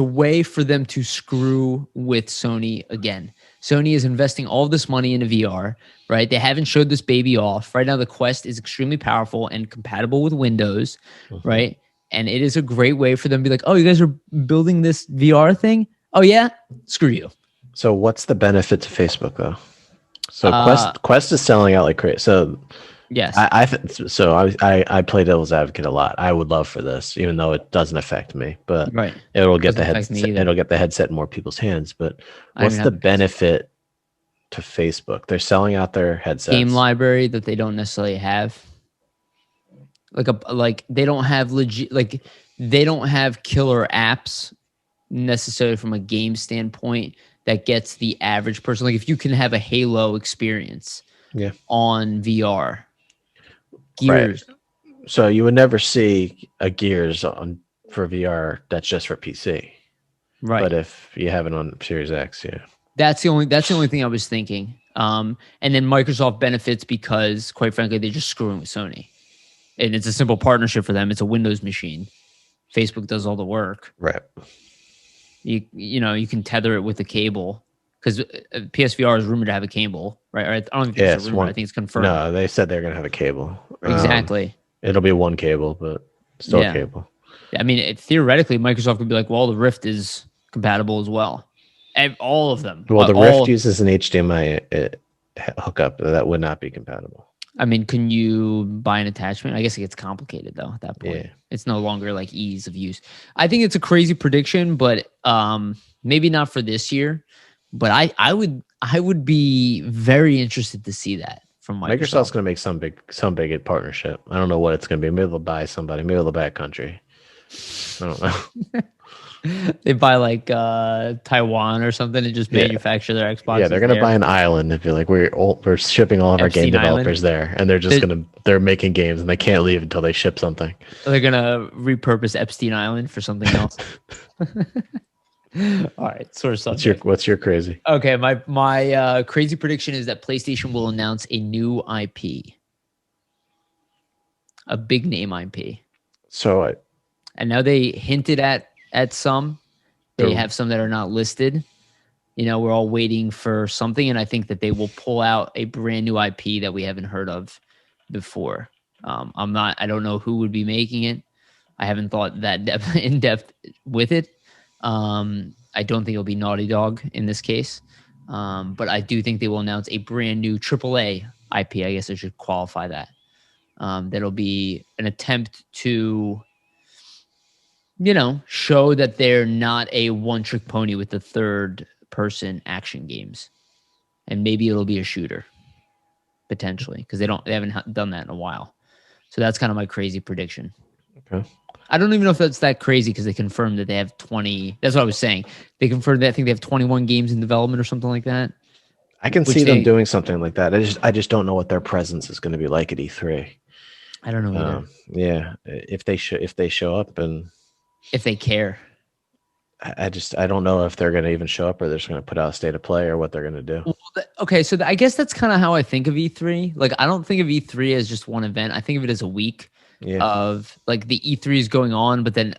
way for them to screw with Sony again. Sony is investing all of this money into VR, right? They haven't showed this baby off. Right now, the Quest is extremely powerful and compatible with Windows, right? And it is a great way for them to be like, oh, you guys are building this VR thing? Oh, yeah? Screw you. So what's the benefit to Facebook, though? So Quest is selling out like crazy. So yes, I play devil's advocate a lot. I would love for this, even though it doesn't affect me. But it'll get the headset. It'll get the headset in more people's hands. But what's the benefit to Facebook? They're selling out their headsets. Game library that they don't necessarily have. They don't have they don't have killer apps necessarily from a game standpoint that gets the average person. Like if you can have a Halo experience on VR, Gears. Right. So you would never see a Gears for VR that's just for PC. Right. But if you have it on Series X, That's the only thing I was thinking. And then Microsoft benefits because, quite frankly, they're just screwing with Sony. And it's a simple partnership for them. It's a Windows machine. Facebook does all the work. Right. You can tether it with a cable because PSVR is rumored to have a cable, right? I don't think it's a rumor. I think it's confirmed. No, they said they're going to have a cable. Exactly. It'll be one cable, but still a cable. I mean, theoretically, Microsoft could be like, well, the Rift is compatible as well. All of them. Well, the Rift uses an HDMI hookup that would not be compatible. I mean, can you buy an attachment? I guess it gets complicated though at that point. Yeah. It's no longer like ease of use. I think it's a crazy prediction, but maybe not for this year. But I would be very interested to see that from Microsoft. Microsoft's going to make some big partnership. I don't know what it's going to be. Maybe they'll buy somebody. Maybe they'll buy a country. I don't know. They buy like Taiwan or something and just manufacture their Xbox. Yeah, they're gonna buy an island and be like, we're shipping all of our game developers there, and they're making games and they can't leave until they ship something. They're gonna repurpose Epstein Island for something else. All right, sort of subject. What's your crazy? Okay, my crazy prediction is that PlayStation will announce a new IP, a big name IP. So, and now they hinted at some. They have some that are not listed. We're all waiting for something, and I think that they will pull out a brand new IP that we haven't heard of before. I don't know who would be making it. I haven't thought that in depth with it. I don't think it'll be Naughty Dog in this case. But I do think they will announce a brand new AAA IP. I guess I should qualify that. That'll be an attempt to show that they're not a one-trick pony with the third-person action games, and maybe it'll be a shooter potentially because they haven't done that in a while. So that's kind of my crazy prediction. Okay. I don't even know if that's that crazy because they confirmed that they have 20. That's what I was saying. They confirmed that I think they have 21 games in development or something like that. I can see them doing something like that. I just don't know what their presence is going to be like at E3. I don't know either. Yeah, if they show up and. If they care. I don't know if they're going to even show up or they're just going to put out a state of play or what they're going to do. Okay, so I guess that's kind of how I think of E3. Like, I don't think of E3 as just one event. I think of it as a week of like the E3 is going on, but then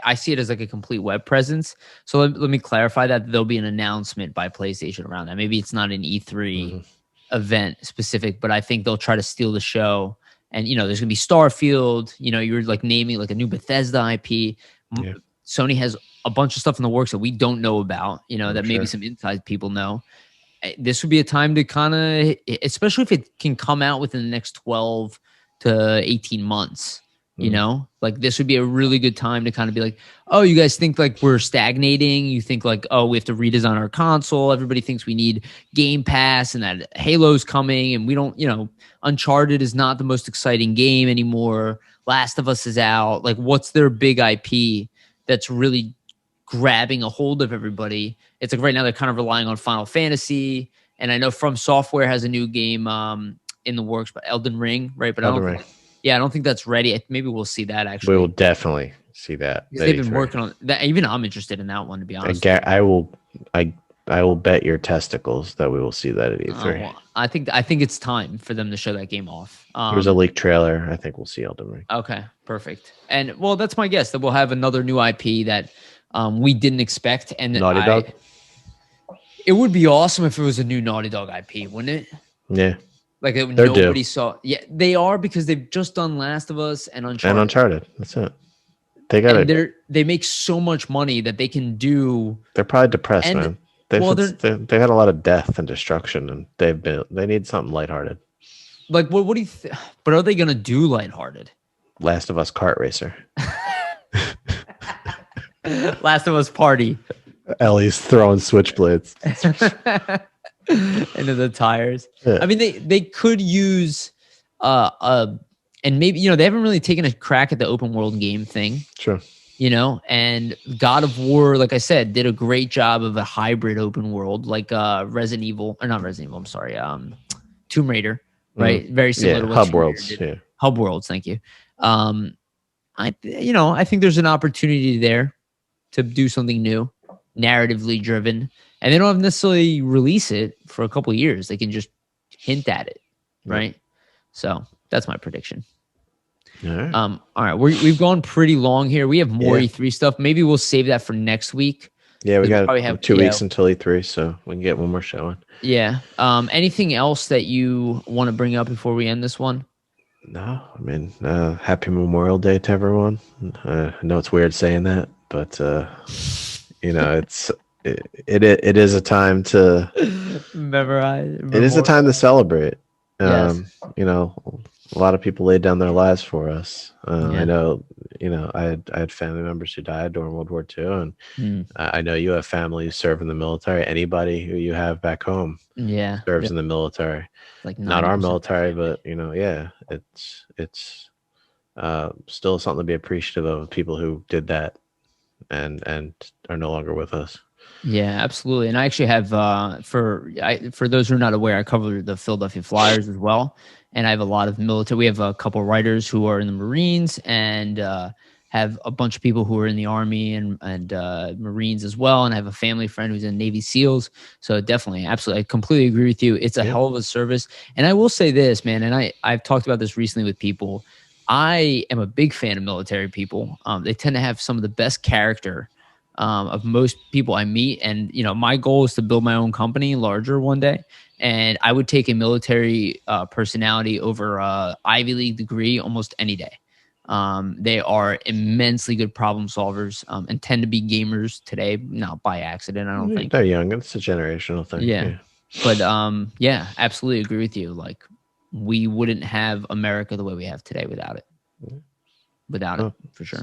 I see it as like a complete web presence. So let me clarify that there'll be an announcement by PlayStation around that. Maybe it's not an E3 event specific, but I think they'll try to steal the show. And, there's going to be Starfield. You're like naming like a new Bethesda IP. Yeah. Sony has a bunch of stuff in the works that we don't know about, that maybe some inside people know. This would be a time to kind of, especially if it can come out within the next 12 to 18 months, You know, like this would be a really good time to kind of be like, oh, you guys think like we're stagnating. You think like, oh, we have to redesign our console. Everybody thinks we need Game Pass and that Halo's coming and we don't, you know, Uncharted is not the most exciting game anymore. Last of Us is out. Like what's their big IP that's really grabbing a hold of everybody? It's like right now they're kind of relying on Final Fantasy. And I know From Software has a new game in the works, but Elden Ring, right? But I don't think that's ready. Maybe we'll see that actually. We will definitely see that. They've been working on that. Even I'm interested in that one, to be honest. I will bet your testicles that we will see that at E3. Well, I think it's time for them to show that game off. There's a leaked trailer. I think we'll see Elden Ring. Okay, perfect. And well, that's my guess that we'll have another new IP that we didn't expect. And Naughty Dog. It would be awesome if it was a new Naughty Dog IP, wouldn't it? Yeah. Like nobody saw. Yeah, they are because they've just done Last of Us and Uncharted. That's it. They got it. They make so much money that they can do. They're probably depressed, man. They've had a lot of death and destruction, and they need something lighthearted. Like what do you? But are they gonna do lighthearted? Last of Us kart racer. Last of Us party. Ellie's throwing switchblades into the tires. Yeah. I mean, they could use and maybe, you know, they haven't really taken a crack at the open world game thing. Sure. You know, and God of War, like I said, did a great job of a hybrid open world, like Resident Evil, or not Resident Evil, I'm sorry, Tomb Raider, right? Very similar to what Hub Worlds. Yeah. Hub Worlds, thank you. I think there's an opportunity there to do something new, narratively driven, and they don't have to necessarily release it for a couple of years. They can just hint at it, right? So that's my prediction. All right. We've gone pretty long here. We have more E3 stuff. Maybe we'll save that for next week. Yeah, we got 2 weeks until E3, so we can get one more show in. Yeah. Anything else that you want to bring up before we end this one? No, I mean, happy Memorial Day to everyone. I know it's weird saying that, but you know, it is a time to memorize. It is a time to celebrate. Yes. You know, a lot of people laid down their lives for us. I know, you know, I had family members who died during World War II, and I know you have family who serve in the military. Anybody who you have back home, serves in the military. Like not our military, but you know, it's still something to be appreciative of people who did that and are no longer with us. Yeah, absolutely. And I actually have for those who are not aware, I cover the Philadelphia Flyers as well. And I have a lot of military. We have a couple of writers who are in the Marines, and have a bunch of people who are in the Army and Marines as well. And I have a family friend who's in Navy SEALs. So definitely, absolutely, I completely agree with you. It's a hell of a service. And I will say this, man, and I've talked about this recently with people. I am a big fan of military people. They tend to have some of the best character of most people I meet. And, you know, my goal is to build my own company larger one day. And I would take a military personality over a Ivy League degree almost any day. They are immensely good problem solvers and tend to be gamers today, not by accident, I don't think. They're young. It's a generational thing. Yeah. But absolutely agree with you. Like, we wouldn't have America the way we have today without it. Without it, for sure.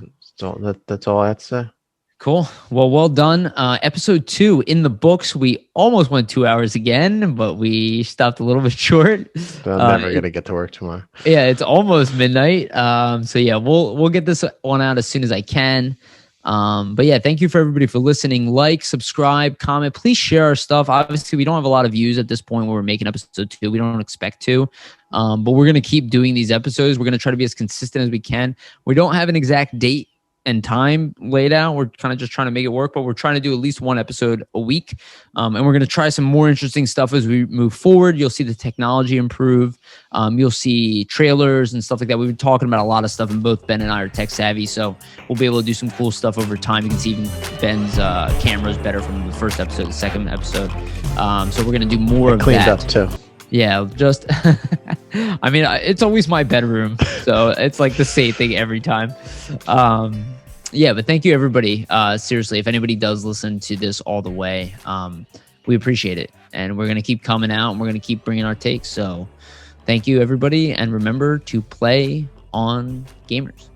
That's all I have to say. Cool. Well done. Episode 2 in the books. We almost went 2 hours again, but we stopped a little bit short. I'm never gonna get to work tomorrow. Yeah, it's almost midnight. So yeah, we'll get this one out as soon as I can. But yeah, thank you for everybody for listening. Like, subscribe, comment. Please share our stuff. Obviously, we don't have a lot of views at this point where we're making episode 2. We don't expect to. But we're gonna keep doing these episodes. We're gonna try to be as consistent as we can. We don't have an exact date and time laid out. We're kind of just trying to make it work, but we're trying to do at least one episode a week. And we're going to try some more interesting stuff as we move forward. You'll see the technology improve. You'll see trailers and stuff like that. We've been talking about a lot of stuff, and both Ben and I are tech savvy, so we'll be able to do some cool stuff over time. You can see even Ben's camera is better from the first episode to the second episode. So we're going to do more of that. Cleaned up too. Yeah, just I mean, it's always my bedroom, so it's like the same thing every time. Yeah, but thank you, everybody. Seriously, if anybody does listen to this all the way, we appreciate it. And we're going to keep coming out, and we're going to keep bringing our takes. So thank you, everybody. And remember to play on gamers.